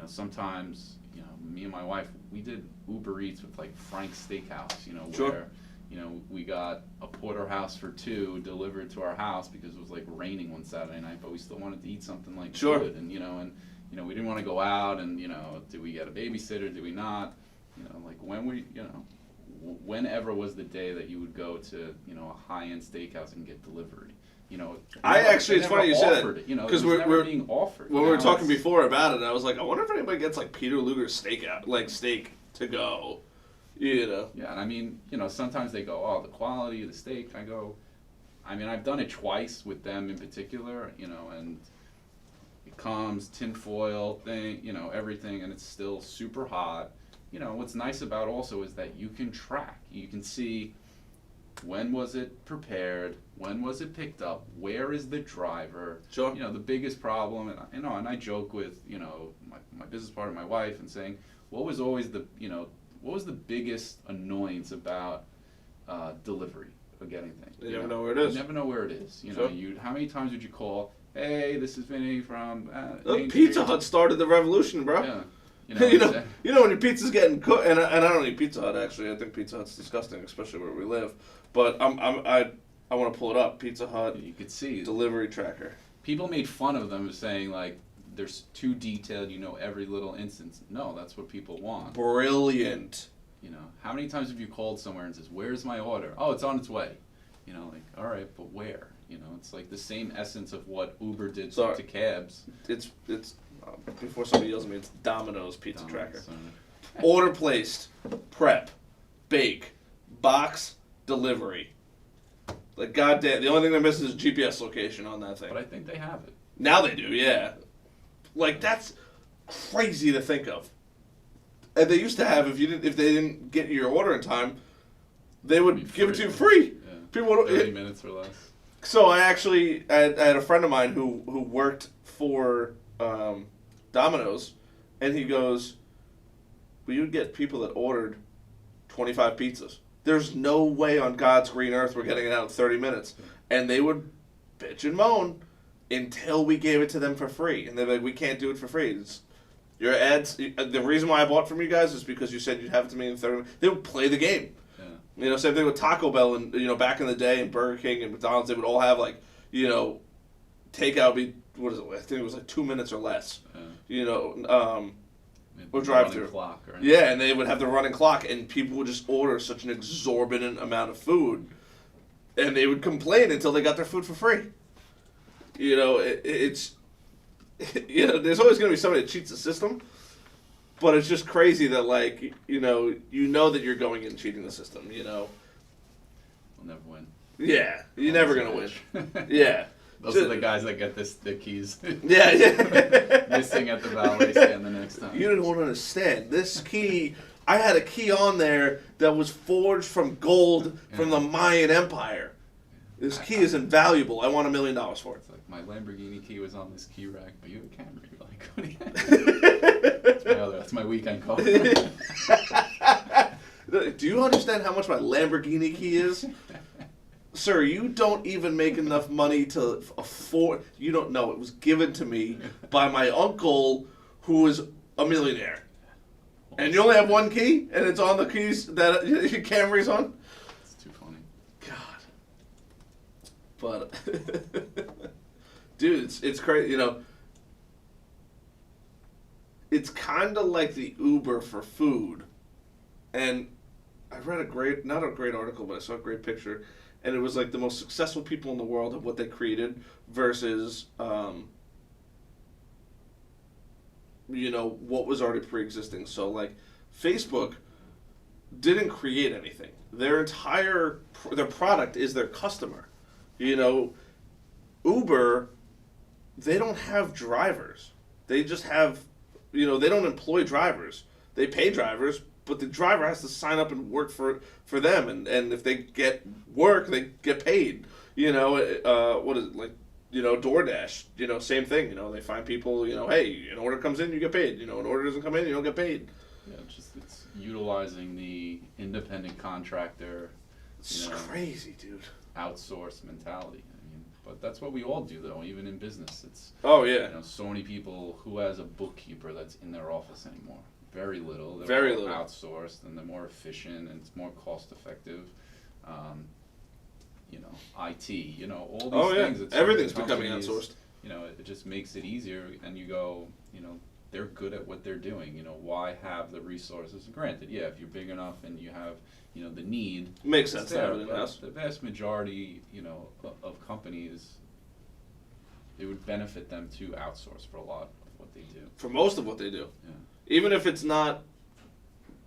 sometimes, me and my wife, we did Uber Eats with like Frank's Steakhouse, sure. where, you know, we got a porterhouse for 2 delivered to our house because it was like raining one Saturday night, but we still wanted to eat something like Sure. good, and you know, we didn't want to go out, and you know, did we get a babysitter? Did we not? You know, like whenever was the day that you would go to, you know, a high-end steakhouse and get delivery? You know, it's funny you say that, you know, because we're being offered. When we were talking before about it, I was like, I wonder if anybody gets like Peter Luger's steak to go, you know. Yeah, and I mean, you know, sometimes they go, oh, the quality of the steak. I mean, I've done it twice with them in particular, you know, and it comes tinfoil thing, you know, everything, and it's still super hot. You know, what's nice about also is that you can track. You can see when was it prepared, when was it picked up, where is the driver. Sure. You know, the biggest problem, and I joke with, you know, my business partner, my wife, and saying, what was the biggest annoyance about delivery of getting things? You never know where it is. You never know where it is. You Sure. know, how many times would you call, hey, this is Vinny from Look, Pizza Hut started the revolution, bro. Yeah. You know when your pizza's getting cooked, and I don't eat Pizza Hut actually. I think Pizza Hut's disgusting, especially where we live. But I want to pull it up. Pizza Hut. You could see delivery tracker. People made fun of them saying like there's too detailed. You know every little instance. No, that's what people want. Brilliant. You know, how many times have you called somewhere and says, "Where's my order?" Oh, it's on its way. You know, like, all right, but where? You know, it's like the same essence of what Uber did to cabs. It's before somebody yells at me, it's Domino's Pizza Tracker. Sorry. Order placed, prep, bake, box, delivery. Like, goddamn, the only thing they're missing is GPS location on that thing. But I think they have it. Now they do, yeah. Like, that's crazy to think of. And they used to have, if they didn't get your order in time, they would give it to you free. Yeah. People would, 30 minutes or less. So I had a friend of mine who worked for Domino's, and he goes, we would get people that ordered 25 pizzas. There's no way on God's green earth we're getting it out in 30 minutes. And they would bitch and moan until we gave it to them for free. And they're like, we can't do it for free. Your ads, the reason why I bought from you guys is because you said you'd have it to me in 30 minutes. They would play the game. Yeah. You know, same thing with Taco Bell and, you know, back in the day, and Burger King and McDonald's, they would all have, like, you know, takeout be, what is it, I think it was like 2 minutes or less. Yeah. You know, or drive-through. Right? Yeah, and they would have the running clock, and people would just order such an exorbitant amount of food, and they would complain until they got their food for free. You know, it's you know, there's always going to be somebody that cheats the system, but it's just crazy that, like, you know that you're going in cheating the system. You know, We'll never win. yeah, you're never going to win. Yeah. Those are the guys that get the keys. Yeah. Missing at the valet stand the next time. You don't understand. This key, I had a key on there that was forged from gold from the Mayan Empire. This key is invaluable. I want $1 million for it. It's like, my Lamborghini key was on this key rack, but you have a camera. You're like, what do you have? That's my weekend car. Do you understand how much my Lamborghini key is? Sir, you don't even make enough money to afford. You don't know. It was given to me by my uncle, who is a millionaire. And you only have one key, and it's on the keys that your Camry's on? It's too funny. God. But, dude, it's crazy. You know, it's kind of like the Uber for food. And I read not a great article, but I saw a great picture. And it was like the most successful people in the world of what they created versus, you know, what was already pre-existing. So, like, Facebook didn't create anything. Their product is their customer. You know, Uber, they don't have drivers. They just have, you know, they don't employ drivers. They pay drivers, but the driver has to sign up and work for them, and if they get work, they get paid. You know, what is it, like, you know, DoorDash, you know, same thing. You know, they find people, you know, hey, an order comes in, you get paid. You know, an order doesn't come in, you don't get paid. Yeah, it's utilizing the independent contractor. It's crazy, dude. Outsource mentality. I mean, but that's what we all do, though, even in business. It's oh yeah. You know, so many people who has a bookkeeper that's in their office anymore. Very little. They're Very more little. outsourced, and they're more efficient, and it's more cost effective. you know, IT, you know, all these Oh yeah, things. That everything's certain becoming companies, outsourced. You know, it just makes it easier, and you go, you know, they're good at what they're doing. You know, why have the resources? Granted, yeah, if you're big enough and you have, you know, the need, Makes it's sense to have there. it in But house. the vast majority, you know, of companies, it would benefit them to outsource for a lot of what they do. For most of what they do, Yeah. even if it's not,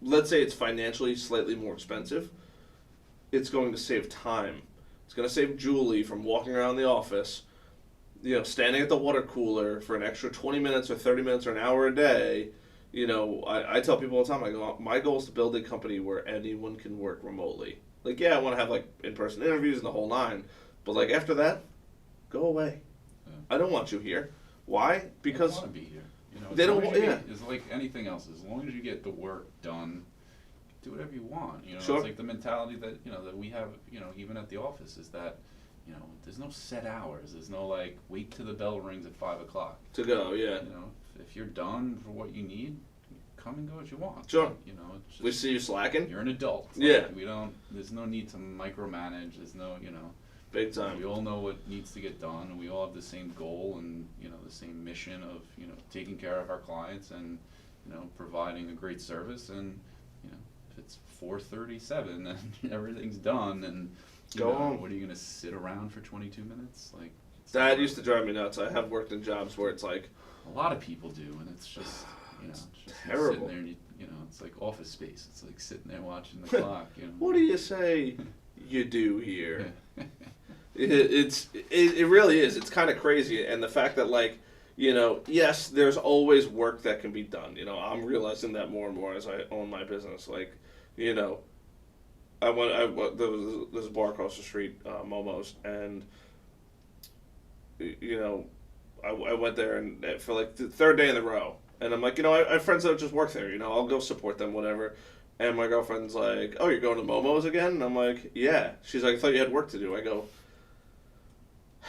let's say it's financially slightly more expensive, it's going to save time. It's going to save Julie from walking around the office, you know, standing at the water cooler for an extra 20 minutes or 30 minutes or an hour a day. You know, I tell people all the time, I go, my goal is to build a company where anyone can work remotely. Like, yeah, I want to have, like, in-person interviews and the whole nine. But, like, after that, go away. Yeah. I don't want you here. Why? Because They don't want to be here. You know, they as don't long want- as you yeah. It's like anything else. As long as you get the work done, do whatever you want. You know, Sure. it's like the mentality that, you know, that we have, you know, even at the office, is that, you know, there's no set hours. There's no like wait till the bell rings at 5 o'clock. to go, yeah. You know, if you're done for what you need, come and go as you want. Sure. You know, it's just, We see you slacking. you're an adult. Yeah. We don't. There's no need to micromanage. There's no, you know. Big time. We all know what needs to get done, and we all have the same goal and, you know, the same mission of, you know, taking care of our clients and, you know, providing a great service. And, you know, if it's 4:37 and everything's done, and you Go know, home. what are you gonna sit around for 22 minutes? Like, it's That not- used to drive me nuts. I have worked in jobs where it's like, a lot of people do, and it's just, you know, it's just terrible. sitting there, and you know, it's like Office Space. It's like sitting there watching the clock. You know. what do you say you do here? It really is. It's kind of crazy, and the fact that, like, you know, yes, there's always work that can be done. You know, I'm realizing that more and more as I own my business. Like, you know, there's a bar across the street, Momo's, and you know, I went there and for like the third day in a row, and I'm like, you know, I have friends that just work there. You know, I'll go support them, whatever. And my girlfriend's like, "Oh, you're going to Momo's again?" And I'm like, "Yeah." She's like, "I thought you had work to do." I go,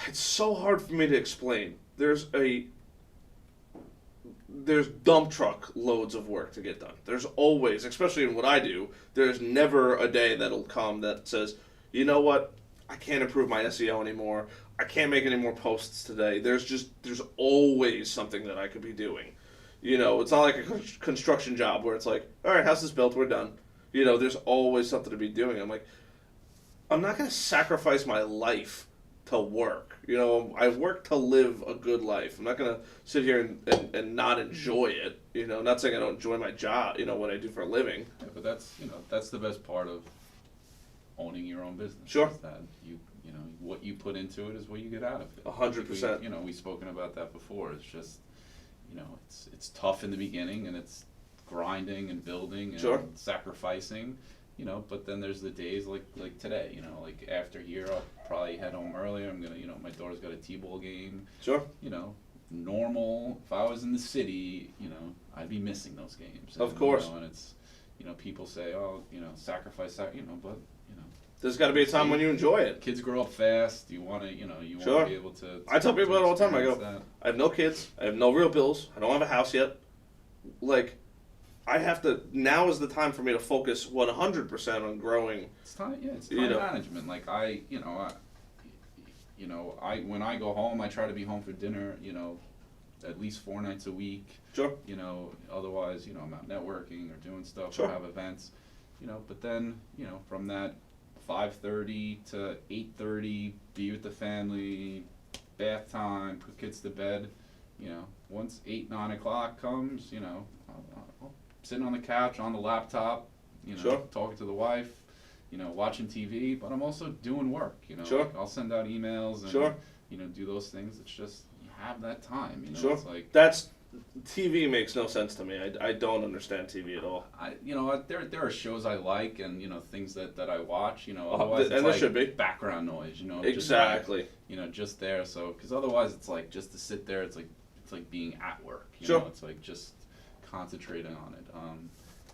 "It's so hard for me to explain. There's dump truck loads of work to get done. There's always, especially in what I do, there's never a day that'll come that says, you know what, I can't improve my SEO anymore. I can't make any more posts today. There's always something that I could be doing. You know, it's not like a construction job where it's like, all right, house is built, we're done. You know, there's always something to be doing. I'm like, I'm not going to sacrifice my life to work. You know, I work to live a good life. I'm not going to sit here and not enjoy it. You know, not saying I don't enjoy my job, you know, what I do for a living. Yeah, but that's, you know, that's the best part of owning your own business. Sure. Is that you know, what you put into it is what you get out of it. 100%. You know, we've spoken about that before. It's just, you know, it's tough in the beginning, and it's grinding and building and Sure. sacrificing, you know, but then there's the days like today, you know, like after here I'll probably head home earlier. I'm gonna, you know, my daughter's got a T-ball game. Sure. You know, normal, if I was in the city, you know, I'd be missing those games. Of And, course. You know, and it's, you know, people say, oh, you know, sacrifice that, you know, but, you know, There's got to be a time when you enjoy it. kids grow up fast. You want to, you know, you want Sure. to be able to. I tell people that all the time. I go, experience I have no kids. I have no real bills. I don't have a house yet. Like, I have to. Now is the time for me to focus 100% on growing. It's time, yeah, it's You time know. management. Like when I go home, I try to be home for dinner. You know, at least 4 nights a week. Sure. You know, otherwise, you know, I'm out networking or doing stuff Sure. or have events. You know, but then, you know, from that 5:30 to 8:30, be with the family, bath time, put kids to bed. You know, once 8, 9 o'clock comes, you know, I'll sitting on the couch on the laptop, you know, Sure. talking to the wife, you know, watching TV, but I'm also doing work. You know, Sure. like I'll send out emails and Sure. you know, do those things. It's just you have that time. You know, Sure. it's like TV makes no sense to me. I don't understand TV at all. you know, there are shows I like and you know things that I watch. You know, Oh, otherwise and it's there like should be. background noise. You know, Exactly. Just like, you know, just there. So because otherwise it's like just to sit there. It's like being at work. You Sure. know, it's like just concentrating on it.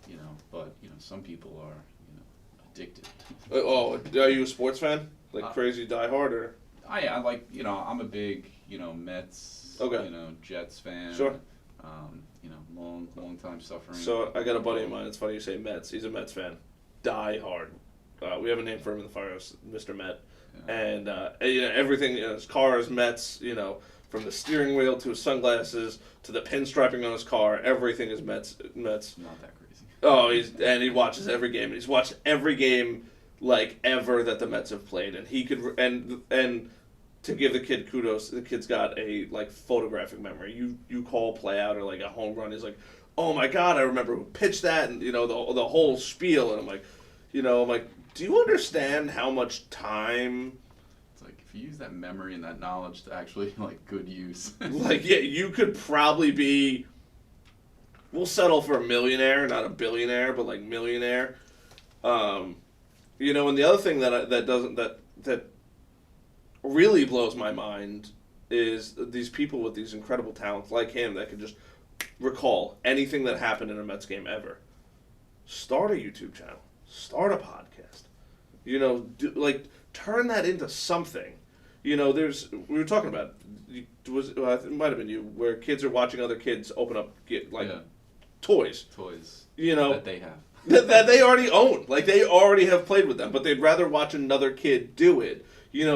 You know, but you know, some people are you know addicted. Are you a sports fan? Like crazy diehard or? I like, you know, I'm a big, you know, Mets, Okay. you know, Jets fan. Sure. You know, long time suffering. So I got a buddy of mine. It's funny you say Mets. He's a Mets fan. Die hard. we have a name for him in the firehouse, Mr. Met. Yeah. And everything, his cars, Mets, from the steering wheel to his sunglasses to the pinstriping on his car, everything is Mets. Not that crazy. Oh, he watches every game. He's watched every game like ever that the Mets have played, and he could and to give the kid kudos, the kid's got a like photographic memory. You call a play out or like a home run, he's like, oh my god, I remember who pitched that, and the whole spiel, and I'm like, do you understand how much time? It's like if you use that memory and that knowledge to actually like good use. Like you could probably be. We'll settle for a millionaire, not a billionaire, but like millionaire. And the other thing that really blows my mind is these people with these incredible talents like him that can just recall anything that happened in a Mets game ever. Start a YouTube channel. Start a podcast. Turn that into something. We were talking about, it might have been you, where kids are watching other kids open up, toys. Toys. That they have. that they already own. Like, they already have played with them, but they'd rather watch another kid do it.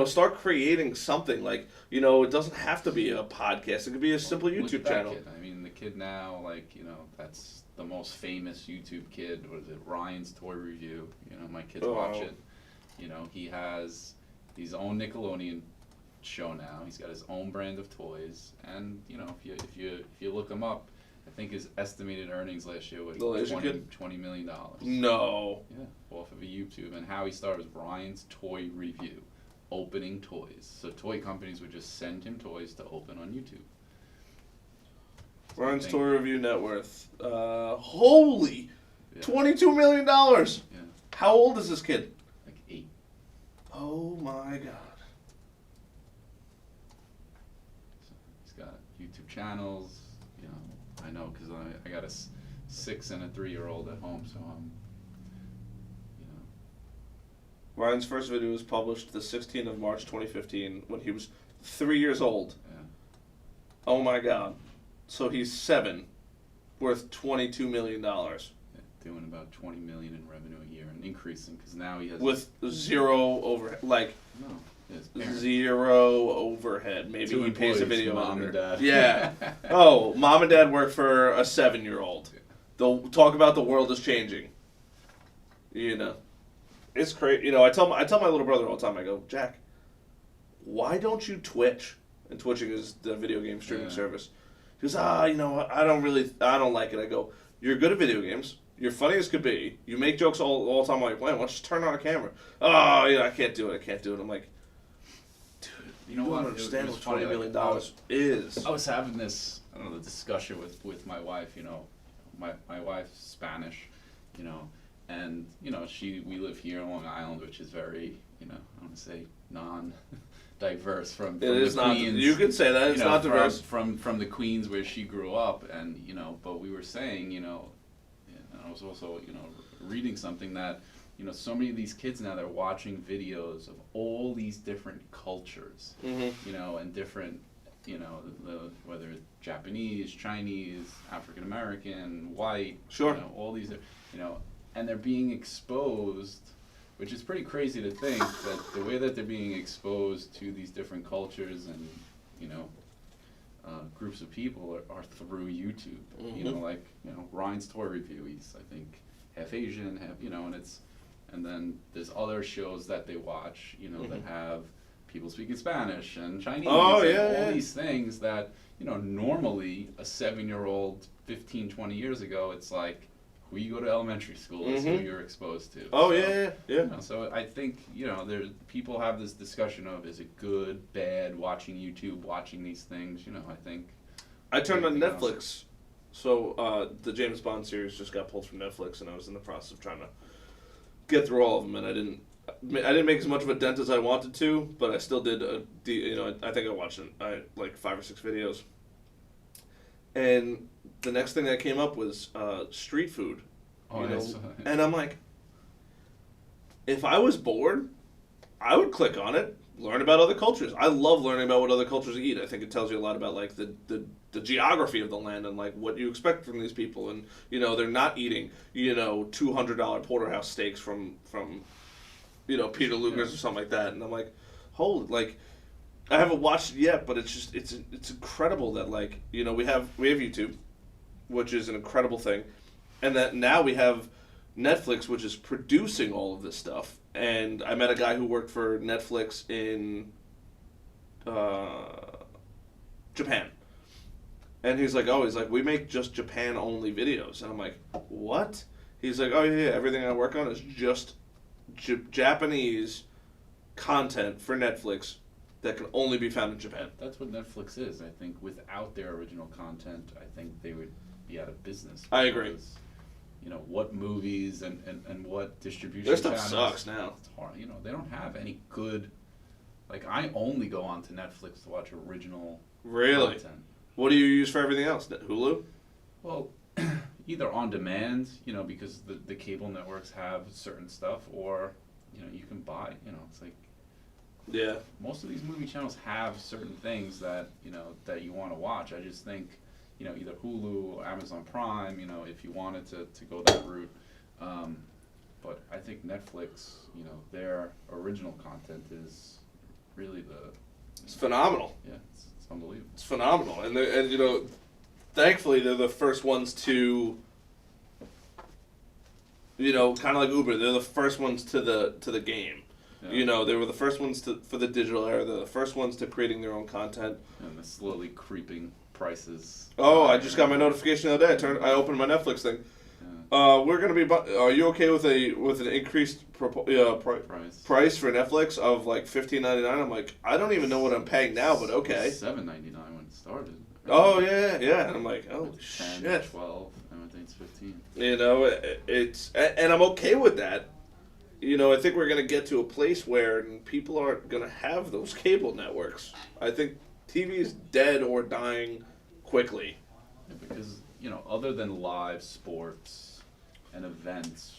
Start creating something. Like, it doesn't have to be a podcast. It could be a simple YouTube channel. Kid. I mean, the kid now, that's the most famous YouTube kid. What is it? Ryan's Toy Review. My kids watch it. He has his own Nickelodeon show now. He's got his own brand of toys, and if you look him up, I think his estimated earnings last year was $20 million. No. Yeah, off of a YouTube, and how he started was Ryan's Toy Review, opening toys. So toy companies would just send him toys to open on YouTube. Ryan's Toy Review net worth, holy, $22 million. Yeah. How old is this kid? Like 8. Oh my god. So he's got YouTube channels. I know because I got a 6 and a 3-year-old at home, so I'm. Ryan's first video was published the 16th of March 2015 when he was 3 years old. Yeah. Oh my god. So he's 7, worth $22 million. Yeah, doing about $20 million in revenue a year and increasing because now he has. With zero overhead. Like, zero overhead. Maybe he pays a video mom editor. and dad. Yeah. Oh, mom and dad work for a 7-year-old. They'll talk about the world is changing. It's crazy. I tell my little brother all the time. I go, Jack, why don't you Twitch? And twitching is the video game streaming service. He goes, I don't like it. I go, you're good at video games. You're funny as could be. You make jokes all the time while you're playing. Why don't you just turn on a camera? Oh, I can't do it. I'm like, dude, you don't understand what $20 million is. I was having this, the discussion with my wife. My wife's Spanish, and we live here in Long Island, which is very, I want to say non-diverse from it is the not. Queens. You could say that it's not diverse from the Queens where she grew up, and but we were saying, and I was also reading something that so many of these kids now, they're watching videos of all these different cultures, and different, whether it's Japanese, Chinese, African American, white, sure, all these, and they're being exposed, which is pretty crazy to think that the way that they're being exposed to these different cultures and groups of people are through YouTube. Ryan's Toy Review. He's I think half Asian, and then there's other shows that they watch, that have people speaking Spanish and Chinese, all these things that, normally a 7-year-old 15, 20 years ago, it's like who you go to elementary school is who you're exposed to. Oh, so, yeah. So I think, people have this discussion of is it good, bad, watching YouTube, watching these things, I think. I turned on Netflix. So the James Bond series just got pulled from Netflix, and I was in the process of trying to get through all of them, and I didn't make as much of a dent as I wanted to, but I still did. I think I watched like 5 or 6 videos, and the next thing that came up was street food. And I'm like, if I was bored, I would click on it, learn about other cultures. I love learning about what other cultures eat. I think it tells you a lot about like the geography of the land and like what you expect from these people. And they're not eating $200 porterhouse steaks from Peter Luger's or something like that, and I'm like, holy, like, I haven't watched it yet, but it's just it's incredible that like we have YouTube, which is an incredible thing, and that now we have Netflix, which is producing all of this stuff. And I met a guy who worked for Netflix in Japan, and he's like, we make just Japan only videos, and I'm like, what? He's like, oh yeah, everything I work on is just Japanese content for Netflix that can only be found in Japan. That's what Netflix is. I think without their original content, I think they would be out of business. I agree. Because, what movies and what distribution Their stuff channels, sucks now. It's hard. They don't have any good. Like, I only go on to Netflix to watch original content. What do you use for everything else? Hulu? Well, either on demand, because the cable networks have certain stuff, or you can buy. It's like. Yeah. Most of these movie channels have certain things that that you want to watch. I just think either Hulu or Amazon Prime. If you wanted to go that route, but I think Netflix. Their original content is really It's phenomenal. Yeah, it's unbelievable. It's phenomenal, and thankfully they're the first ones to. Kind of like Uber, they're the first ones to the game. Yeah. They were the first ones for the digital era. They're the first ones to creating their own content. And the slowly creeping prices. Oh, I just got my notification the other day. I opened my Netflix thing. Yeah. We're gonna be. Are you okay with an increased price for Netflix of like $15.99? I'm like, I don't even know what I'm paying now, but okay. $7.99 when it started. Oh yeah. And I'm like, oh 10, shit. 12. I think it's 15. It's and I'm okay with that. I think we're going to get to a place where people aren't going to have those cable networks. I think TV is dead or dying quickly. Yeah, because, other than live sports and events,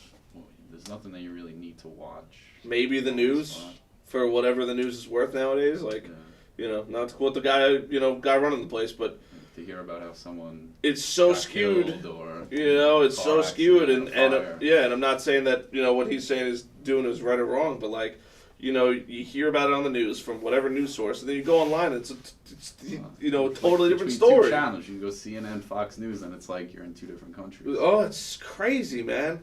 there's nothing that you really need to watch. Maybe the news, for whatever the news is worth nowadays. Like, not to quote the guy running the place, but to hear about how someone it's so skewed, or, it's so skewed, and I'm not saying that what he's saying is doing is right or wrong, but like you hear about it on the news from whatever news source, and then you go online, and it's a totally different story. Two channels, you can go CNN, Fox News, and it's like you're in two different countries. Oh, it's crazy, man.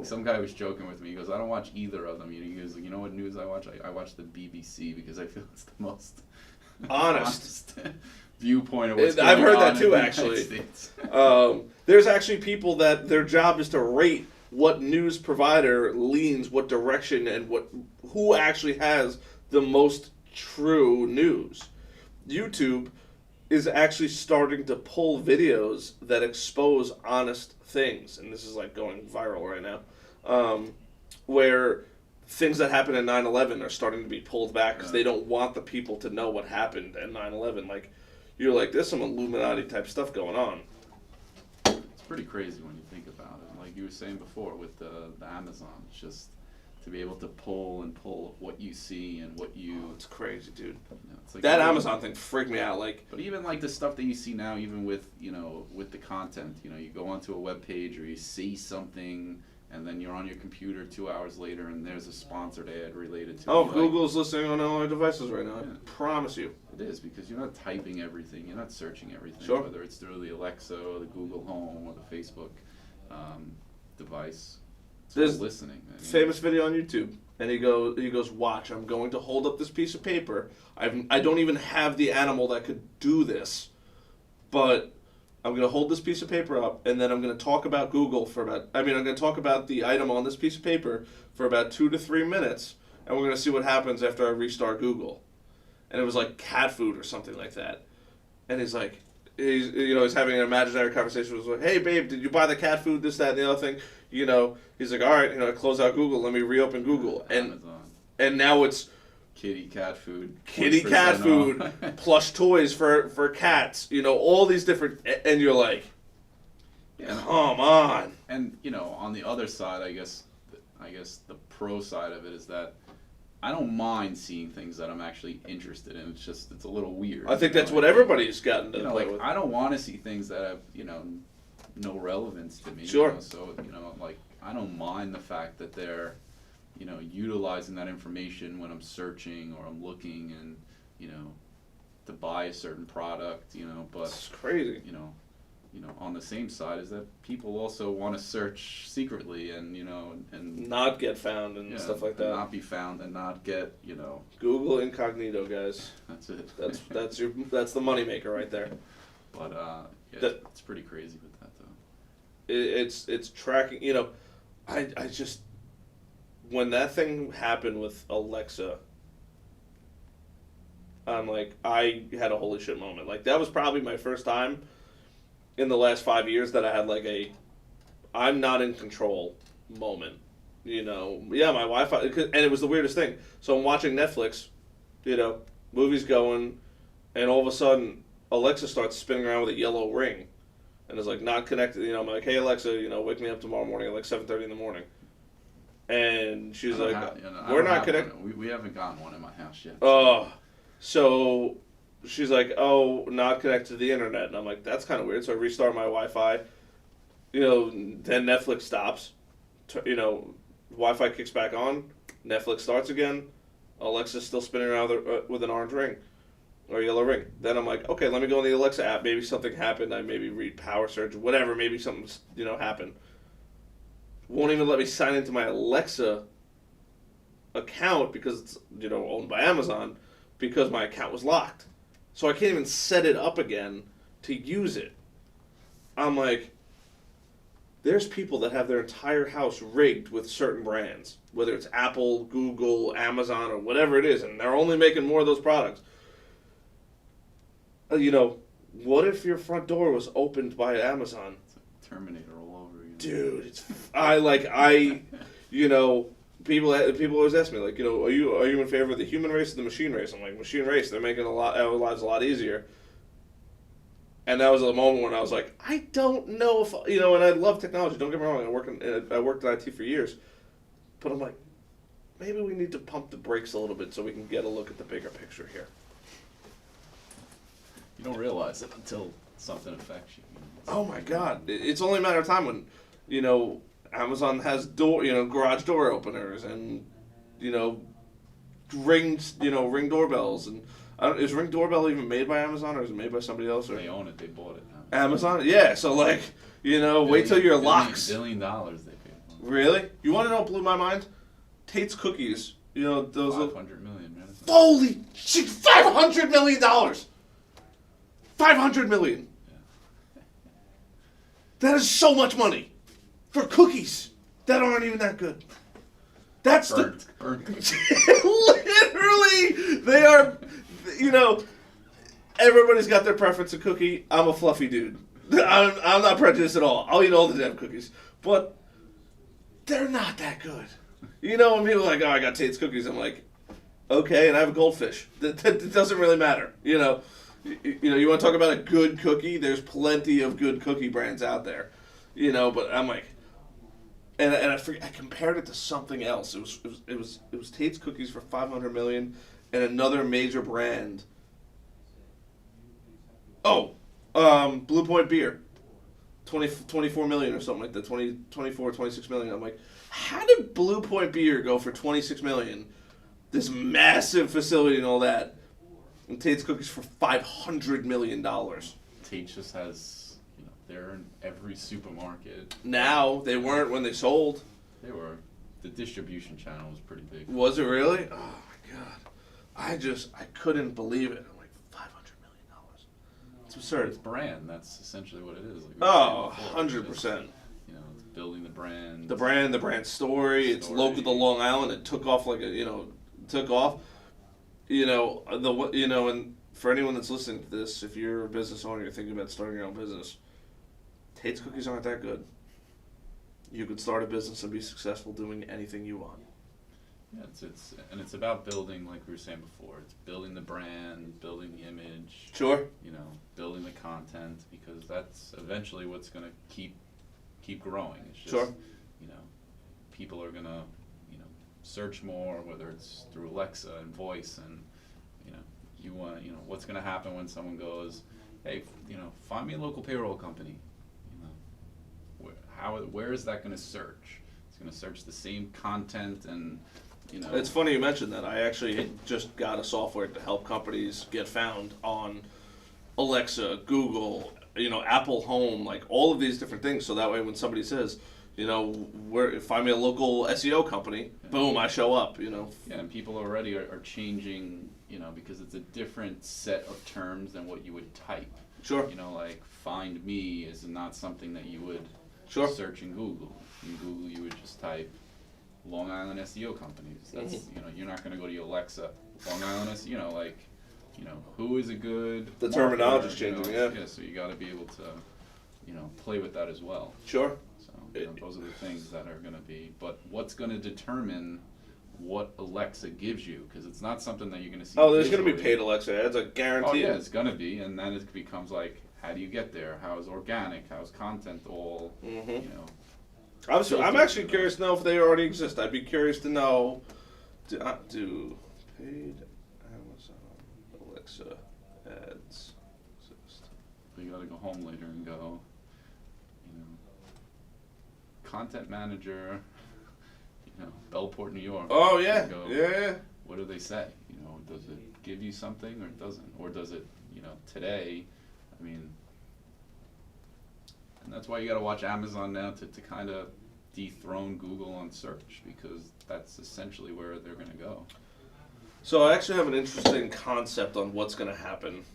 Some guy was joking with me. He goes, "I don't watch either of them." He goes, "You know what news I watch? I watch the BBC because I feel it's the most honest viewpoint of what's going on." I've heard that too, actually. There's actually people that their job is to rate what news provider leans what direction and who actually has the most true news. YouTube is actually starting to pull videos that expose honest things, and this is like going viral right now, where things that happened at 9/11 are starting to be pulled back because they don't want the people to know what happened at 9/11. Like, you're like, there's some Illuminati type stuff going on. It's pretty crazy when you think about it. Like you were saying before with the Amazon, it's just to be able to pull what you see and what you. Oh, it's crazy, dude. It's like that Amazon thing freaked me out. Like, but even like the stuff that you see now, even with with the content, you go onto a web page or you see something. And then you're on your computer 2 hours later, and there's a sponsored ad related to. Oh, Google's listening on all our devices right now. Yeah. I promise you. It is, because you're not typing everything. You're not searching everything. Sure. Whether it's through the Alexa or the Google Home or the Facebook device. There's listening. Famous video on YouTube, and he goes, "Watch, I'm going to hold up this piece of paper. I don't even have the animal that could do this, but I'm going to hold this piece of paper up, and then I'm going to talk about Google I'm going to talk about the item on this piece of paper for about 2 to 3 minutes, and we're going to see what happens after I restart Google." And it was like cat food or something like that. And he's like, he's having an imaginary conversation with his wife. "Hey, babe, did you buy the cat food, this, that, and the other thing?" He's like, "All right, I close out Google, let me reopen Google." And now it's kitty cat food, plush toys for cats, all these different, and you're like, come on. And on the other side, I guess the pro side of it is that I don't mind seeing things that I'm actually interested in. It's a little weird. I think that's what everybody's gotten to play with. I don't want to see things that have no relevance to me. Sure. So I don't mind the fact that they're utilizing that information when I'm searching or I'm looking and, to buy a certain product, but, It's crazy. on the same side is that people also want to search secretly and, and Not get found and stuff like and that. not be found and not get, Google incognito, guys. that's it. That's the moneymaker right there. But, That- it's pretty crazy with that, though. It's tracking. I just, when that thing happened with Alexa, I'm like, I had a holy shit moment. Like, that was probably my first time in the last 5 years that I had like a I'm not in control moment. Yeah, my Wi-Fi, and it was the weirdest thing. So I'm watching Netflix, movies going, and all of a sudden Alexa starts spinning around with a yellow ring, and it's like not connected. I'm like, hey Alexa, wake me up tomorrow morning at like 7:30 in the morning, and she's like, we're not connected. We haven't gotten one in my house yet. Oh, so she's like, oh, not connected to the internet, and I'm like, that's kind of weird. So I restart my Wi-Fi. Then Netflix stops. Wi-Fi kicks back on. Netflix starts again. Alexa's still spinning around with an orange ring or yellow ring. Then I'm like, okay, let me go on the Alexa app. Maybe something happened. I maybe read Power Surge, whatever. Maybe something happened. Won't even let me sign into my Alexa account because it's owned by Amazon, because my account was locked. So I can't even set it up again to use it. I'm like, there's people that have their entire house rigged with certain brands, whether it's Apple, Google, Amazon, or whatever it is, and they're only making more of those products. What if your front door was opened by Amazon? It's a Terminator all over again. Dude, people always ask me, like, are you in favor of the human race or the machine race? I'm like, machine race, they're making our lives a lot easier. And that was a moment when I was like, I don't know if, and I love technology, don't get me wrong, I worked in IT for years, but I'm like, maybe we need to pump the brakes a little bit so we can get a look at the bigger picture here. You don't realize it until something affects you. Oh my God. It's only a matter of time when, Amazon has garage door openers and, ring doorbells. And is Ring Doorbell even made by Amazon or is it made by somebody else? Or? They own it. They bought it now. Amazon? Yeah. So wait till your locks. $1 billion they paid for. Really? You want to know what blew my mind? Tate's Cookies. Those. $500 million, man. Holy shit! $500 million. $500 million. Yeah. That is so much money for cookies that aren't even that good. That's Burnt. Literally, they are. Everybody's got their preference of cookie. I'm a fluffy dude. I'm not prejudiced at all. I'll eat all the damn cookies, but they're not that good. When people are like, oh, I got Tate's Cookies, I'm like, okay, and I have a goldfish. That doesn't really matter. You want to talk about a good cookie? There's plenty of good cookie brands out there. But I'm like, and I forget, I compared it to something else. It was Tate's Cookies for $500 million, and another major brand. Oh, Blue Point Beer, 24 million or something like that. 24, 26 million. I'm like, how did Blue Point Beer go for 26 million? This massive facility and all that, and Tate's Cookies for $500 million. Tate just has, they're in every supermarket. Now, they weren't when they sold. They were. The distribution channel was pretty big. Was it really? Oh my God. I couldn't believe it. I'm like, $500 million. It's absurd. It's brand. That's essentially what it is. Like Oh, before. 100%. It's building the brand. The brand story. It's local to Long Island. It took off took off. And for anyone that's listening to this, if you're a business owner, you're thinking about starting your own business, Tate's Cookies aren't that good. You could start a business and be successful doing anything you want. Yeah, it's about building, like we were saying before. It's building the brand, building the image. Sure. Building the content, because that's eventually what's going to keep growing. It's just, Sure. People are going to, search more, whether it's through Alexa and voice, and you want, what's going to happen when someone goes, hey, find me a local payroll company. Where is that going to search? It's It's going to search the same content and, you know. It's funny you mentioned that. I actually had just got a software to help companies get found on Alexa, Google, Apple Home, like all of these different things. So that way when somebody says, find me a local SEO company, boom, I show up, Yeah, and people already are changing, because it's a different set of terms than what you would type. Sure. Like find me is not something that you would Sure. search in Google. In Google, you would just type Long Island SEO companies. That's, you're not going to go to your Alexa, Long Island SEO, who is a good The marketer, terminology's changing, yeah. Yeah, so you got to be able to, play with that as well. Sure. So those are the things that are going to be. But what's going to determine what Alexa gives you? Because it's not something that you're going to see. Oh, there's going to be visually. paid Alexa ads, I guarantee. Oh yeah, it. it's going to be, and then it becomes like, how do you get there? How's organic? How's content all? I'm actually curious to know if they already exist. I'd be curious to know, do paid Amazon Alexa ads exist? So you got to go home later and go, content manager, Bellport, New York. Oh yeah, and go, yeah. What do they say? Does it give you something or it doesn't? Or does it, today, and that's why you got to watch Amazon now to kind of dethrone Google on search, because that's essentially where they're going to go. So I actually have an interesting concept on what's going to happen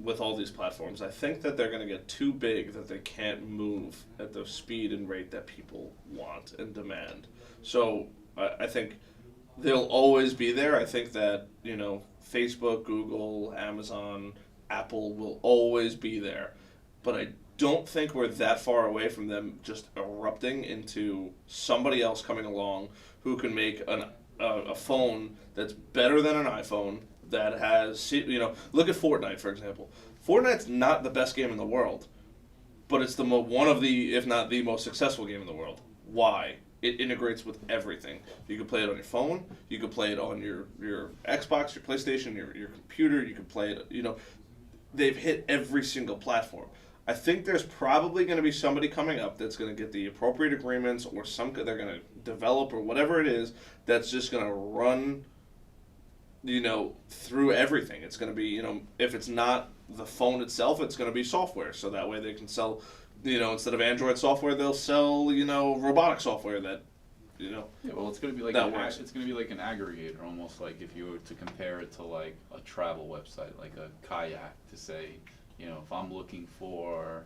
with all these platforms. I think that they're going to get too big that they can't move at the speed and rate that people want and demand. So I think they'll always be there. I think that, Facebook, Google, Amazon, Apple will always be there. But I don't think we're that far away from them just erupting into somebody else coming along who can make a phone that's better than an iPhone, that has, look at Fortnite, for example. Fortnite's not the best game in the world, but it's one of the, if not the most successful game in the world. Why? It integrates with everything. You can play it on your phone, you can play it on your Xbox, your PlayStation, your computer, you can play it, they've hit every single platform. I think there's probably going to be somebody coming up that's going to get the appropriate agreements, or they're going to develop, or whatever it is, that's just going to run, through everything. It's going to be, if it's not the phone itself, it's going to be software. So that way they can sell, instead of Android software, they'll sell, robotic software that, Yeah, well, it's going to be like it's going to be like an aggregator, almost like if you were to compare it to like a travel website, like a kayak, to say, if I'm looking for,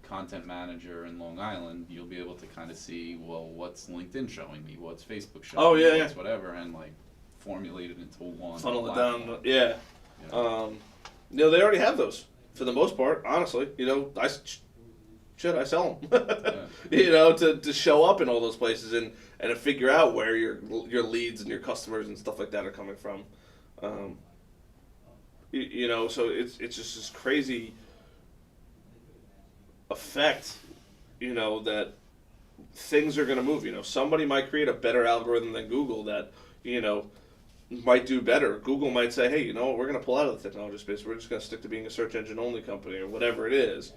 content manager in Long Island, you'll be able to kind of see, well, what's LinkedIn showing me, what's Facebook showing me, what's whatever, and like formulate it into one. Funnel it platform. down, yeah. They already have those for the most part. Honestly, I sell them. To show up in all those places and to figure out where your leads and your customers and stuff like that are coming from. So it's just this crazy effect, that things are going to move. Somebody might create a better algorithm than Google that, might do better. Google might say, hey, we're going to pull out of the technology space. We're just going to stick to being a search engine only company, or whatever it is.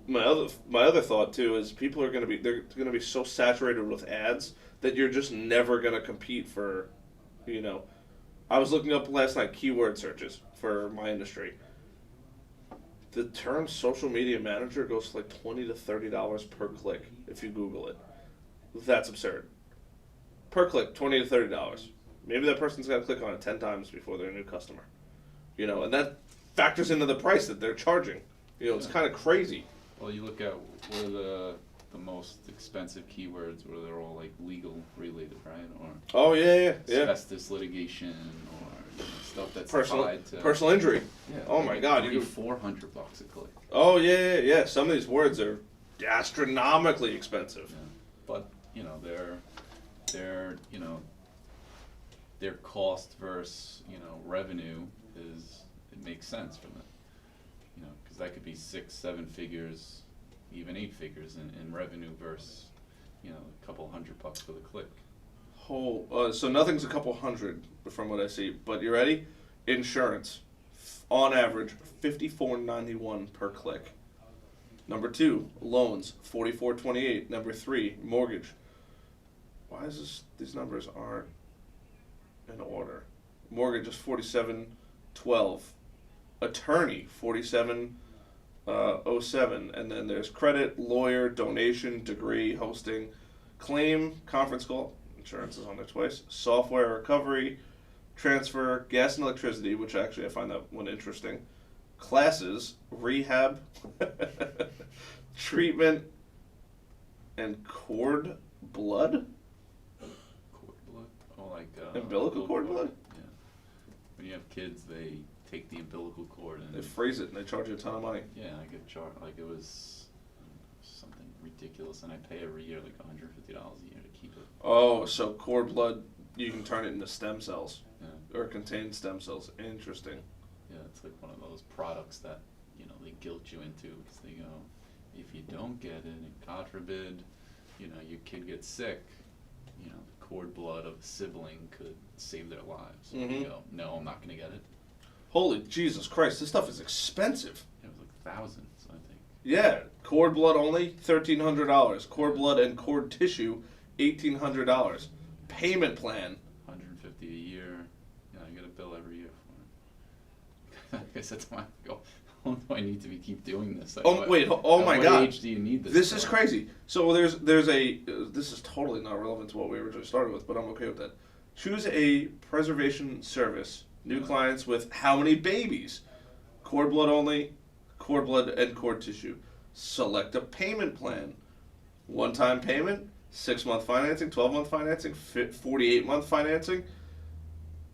My other thought too is people are going to be so saturated with ads that you're just never going to compete for, I was looking up last night keyword searches for my industry. The term social media manager goes for like $20 to $30 per click if you Google it. That's absurd. Per click, $20 to $30. Maybe that person's got to click on it 10 times before they're a new customer. And that factors into the price that they're charging. It's kind of crazy. Well, you look at what are the most expensive keywords where they're all like legal related, right? Or asbestos litigation, or stuff that's tied to personal injury. Yeah, oh my God, you get $400 a click. Oh yeah. Some of these words are astronomically expensive. Yeah. But their cost versus revenue it makes sense from it. Because that could be 6-7 figures, even 8 figures in revenue versus, a couple $100 for the click. So nothing's a couple hundred from what I see. But you ready? Insurance, on average, $54.91 per click. Number 2, loans, $44.28. Number 3, mortgage, Why is this? These numbers aren't in order. Mortgage is 4712. Attorney 4707, and then there's credit, lawyer, donation, degree, hosting, claim, conference call. Insurance is on there twice. Software recovery, transfer, gas and electricity, which actually I find that one interesting. Classes, rehab, treatment, and cord blood. Cord blood? Oh, like Umbilical cord blood? Yeah. When you have kids, they take the umbilical cord and They freeze it and they charge you a ton of money. yeah, I get charged like it was something ridiculous, and I pay every year like $150 a year to keep it. Oh, so cord blood, you can turn it into stem cells. Yeah. Or contain stem cells. Interesting. Yeah, it's like one of those products that, you know, they guilt you into because they go, if you don't get it, and God forbid, you know, your kid gets sick, you know, the cord blood of a sibling could save their lives. And you go, no, I'm not going to get it. Holy Jesus Christ, this stuff is expensive. It was like thousands, I think. Yeah, cord blood only, $1,300. Cord blood and cord tissue, $1,800. Payment plan. $150 a year. Yeah, I get a bill every year for it. Like I said to my go, how long do I need to keep doing this? Like, My what God. age do you need this? This for? is crazy. So there's a, this is totally not relevant to what we originally started with, but I'm okay with that. Choose a preservation service. New clients with how many babies? Cord blood only, cord blood and cord tissue. Select a payment plan. One-time payment, 6-month financing, 12-month financing, 48-month financing.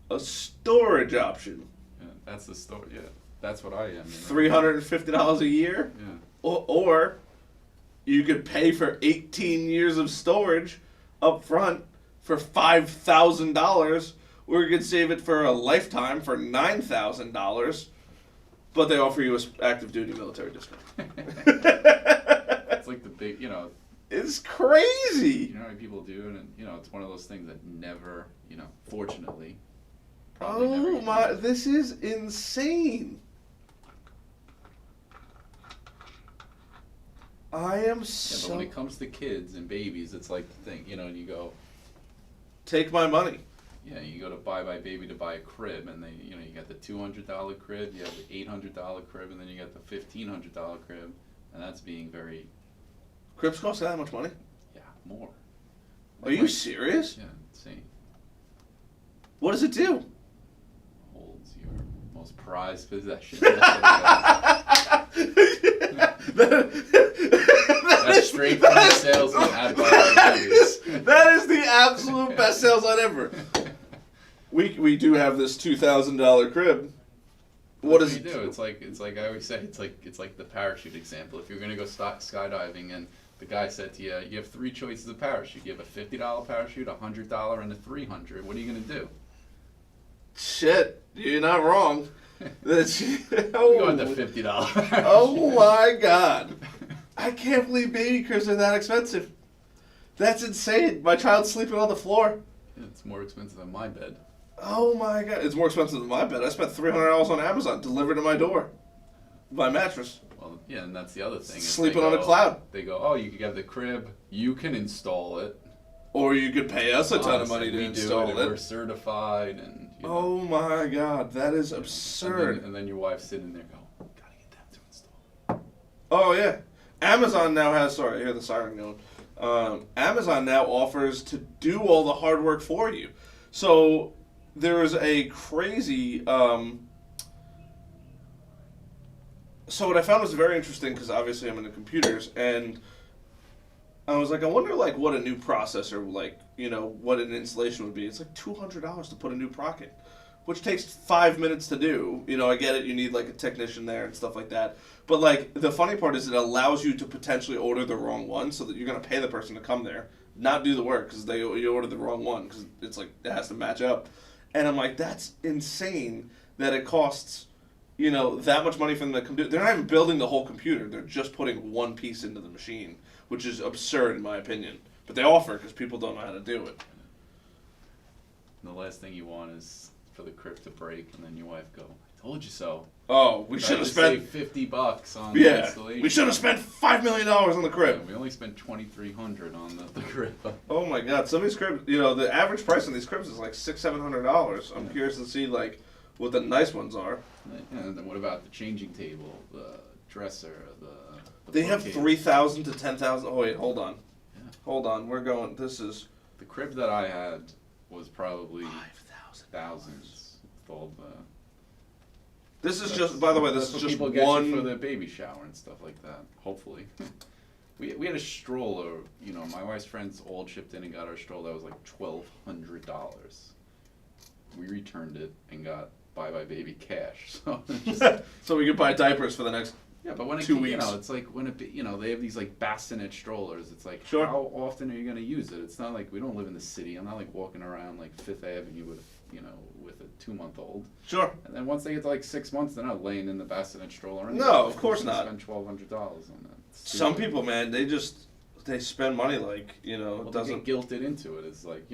A storage option. Yeah, that's the story. Yeah, that's what I am. You know? $350 a year. Yeah. Or you could pay for 18 years of storage up front for $5,000. Or you could save it for a lifetime for $9,000, but they offer you an active duty military discount. It's like the big, you know. It's crazy. You know what people do, and you know, it's one of those things that never, you know, fortunately. Oh my! This is insane. I am so. Yeah, but when it comes to kids and babies, it's like the thing, you know, and you go. Take my money. Yeah, you go to Buy Baby to buy a crib, and they, you know, you got the $200 crib, you have the $800 crib, and then you got the $1,500 crib, and that's being very. Cribs cost that much money? Yeah, more. Are you serious? Yeah, insane. What does it do? Holds your most prized possession. That's straight from the salesman at Buy Babies. That is the absolute best sales line ever. We do have this $2,000 crib. What does it do? It's like I always say. It's like the parachute example. If you're gonna go skydiving and the guy said to you, you have 3 choices of parachute. You have a $50 parachute, a $100, and a $300. What are you gonna do? Shit, you're not wrong. That's You go with the $50. Oh my God! I can't believe baby cribs are that expensive. That's insane. My child's sleeping on the floor. It's more expensive than my bed. Oh my God! It's more expensive than my bed. I spent $300 on Amazon delivered to my door. My mattress. Well, yeah, and that's the other thing. Sleeping on a cloud. They go, oh, you can have the crib. You can install it. Or you could pay us a ton of money to install it. We're certified, and you know, oh my God, that is absurd. And then your wife's sitting there going, gotta get that to install. Oh yeah, Amazon now has. Sorry, I hear the siren going. Amazon now offers to do all the hard work for you. So there is a crazy. So what I found was very interesting because obviously I'm into computers and. I was like, I wonder, like, what a new processor, like, you know, what an installation would be. It's like $200 to put a new proc in, which takes 5 minutes to do. You know, I get it. You need, like, a technician there and stuff like that. But, like, the funny part is it allows you to potentially order the wrong one so that you're going to pay the person to come there, not do the work because you ordered the wrong one because it's, like, it has to match up. And I'm like, that's insane that it costs, you know, that much money for them to come do. They're not even building the whole computer. They're just putting one piece into the machine, which is absurd in my opinion. But they offer because people don't know how to do it. And the last thing you want is for the crib to break and then your wife go, Told you so. Oh, we should have spent $50 on the installation. We should have spent $5 million on the crib. Yeah, we only spent $2,300 on the crib. Oh my God! Some of these cribs, the average price on these cribs is like $600-$700. I'm curious to see like what the nice ones are. And then what about the changing table, the dresser, the They have bookcase? $3,000 to $10,000. Oh wait, hold on. Yeah. Hold on. We're going. This is The crib that I had was probably 5,000. thousands. With all the This is just. By the way, this that's is what just people get one. you for the baby shower and stuff like that. Hopefully, we had a stroller. My wife's friends all chipped in and got our stroller. That was like $1,200. We returned it and got Bye Bye Baby cash. So So we could buy diapers for the next. yeah, but when 2 weeks. it's like when they have these like bassinet strollers. It's like Sure. how often are you gonna use it? It's not like we don't live in the city. I'm not like walking around like Fifth Avenue with with a 2-month-old. Sure. And then once they get to like 6 months, they're not laying in the bassinet stroller. No, of course not. Spend $1,200 on that. It's Some stupid. people, man, they spend money like Well, it they doesn't. get guilted into it. It's like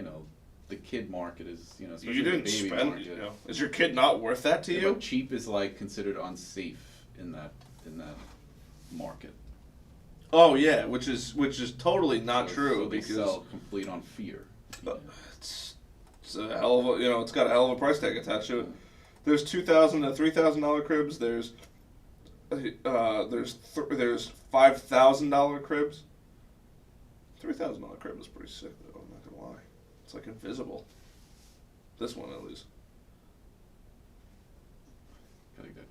the kid market is especially You the didn't baby spend. market. Is your kid not worth that to Yeah, you? but cheap is like considered unsafe in that market. Oh yeah, which is totally not So- true so they because sell complete on fear. it's a hell of a it's got a hell of a price tag attached to it. There's $2,000 to $3,000 cribs. There's $5,000 cribs. $3,000 crib is pretty sick though. I'm not gonna lie. It's like invisible. This one at least.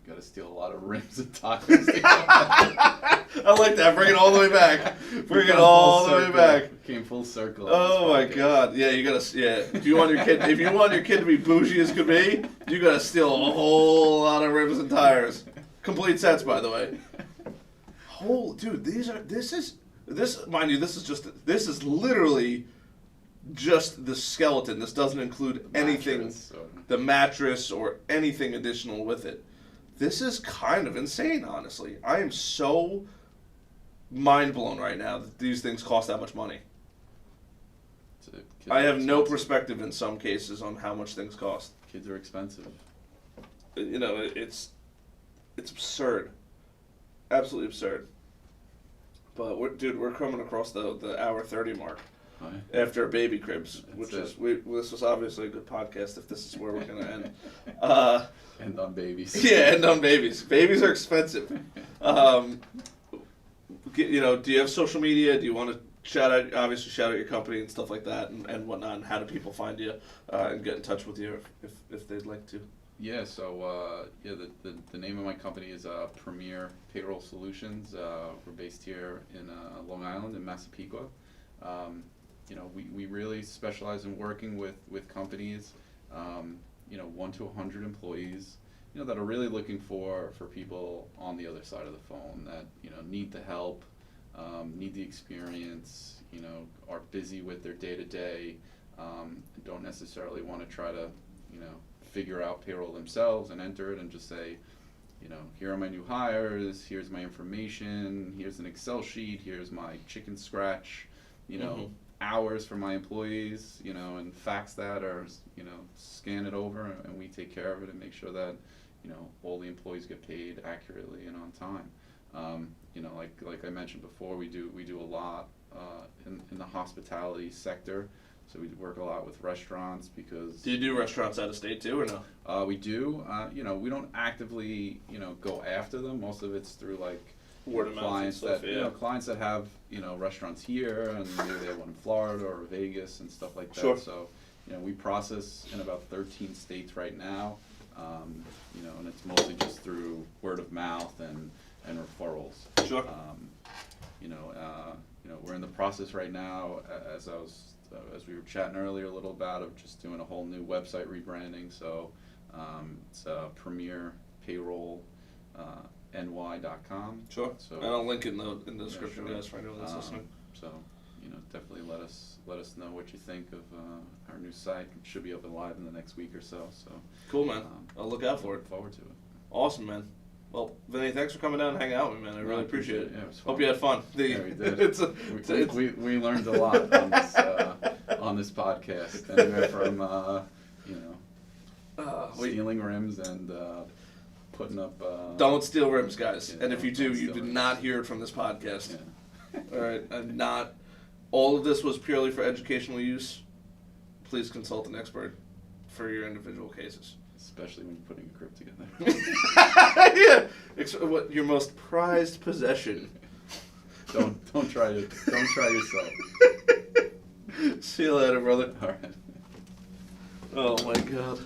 Got to steal a lot of rims and tires. I like that. Bring it all the way back. Bring it all the way back. Came full circle. Oh my God! Yeah, you gotta. Yeah, if you want your kid to be bougie as could be, you gotta steal a whole lot of rims and tires. Complete sets, by the way. Dude, this is mind you, this is literally just the skeleton. This doesn't include anything, Mattress, or- the mattress or anything additional with it. This is kind of insane, honestly. I am so mind blown right now that these things cost that much money. kids I are have no expensive. perspective in some cases on how much things cost. Kids are expensive. It's absurd, absolutely absurd. But we're coming across the hour 30 mark Oh, after baby cribs, That's which it. is this was obviously a good podcast. If this is where we're gonna end, And on babies. yeah, and on babies. Babies are expensive. Do you have social media? Do you want to shout out your company and stuff like that and whatnot? And how do people find you and get in touch with you if they'd like to? Yeah, so the name of my company is Premier Payroll Solutions. We're based here in Long Island in Massapequa. We really specialize in working with companies, 1 to 100 employees, that are really looking for people on the other side of the phone that, need the help, need the experience, are busy with their day-to-day, don't necessarily want to try to, figure out payroll themselves and enter it and just say, here are my new hires, here's my information, here's an Excel sheet, here's my chicken scratch, hours for my employees, and fax that or, scan it over and we take care of it and make sure that, all the employees get paid accurately and on time. Like I mentioned before, we do a lot in the hospitality sector. So we work a lot with restaurants because. Do you do restaurants out of state too, or no? We do. We don't actively, go after them. Most of it's through like Word of mouth and clients stuff, that yeah. clients that have restaurants here and maybe they have one in Florida or Vegas and stuff like that. Sure. So we process in about 13 states right now. And it's mostly just through word of mouth and referrals. Sure. We're in the process right now, as we were chatting earlier a little about, of just doing a whole new website rebranding. So it's Premier Payroll ny.com. Sure. So and I'll link it in the description, sure. guys, for anyone that's listening. So definitely let us know what you think of our new site. It should be up and live in the next week or so. So Cool, man. I'll look out for it. Look forward to it. Awesome, man. Well, Vinny, thanks for coming down and hanging out with me, man. I No, really I appreciate it. Yeah, it was Hope fun. you had fun. Yeah, we did. We learned a lot on this podcast. Anywhere from stealing rims and putting up. Don't steal rims, guys. Yeah, and if you do, don't you steal did rims. not hear it from this podcast. Yeah. All right, and not all of this was purely for educational use. Please consult an expert for your individual cases. Especially when you're putting a crib together. Yeah, what your most prized possession. Don't try yourself. See you later, brother. All right. Oh my God.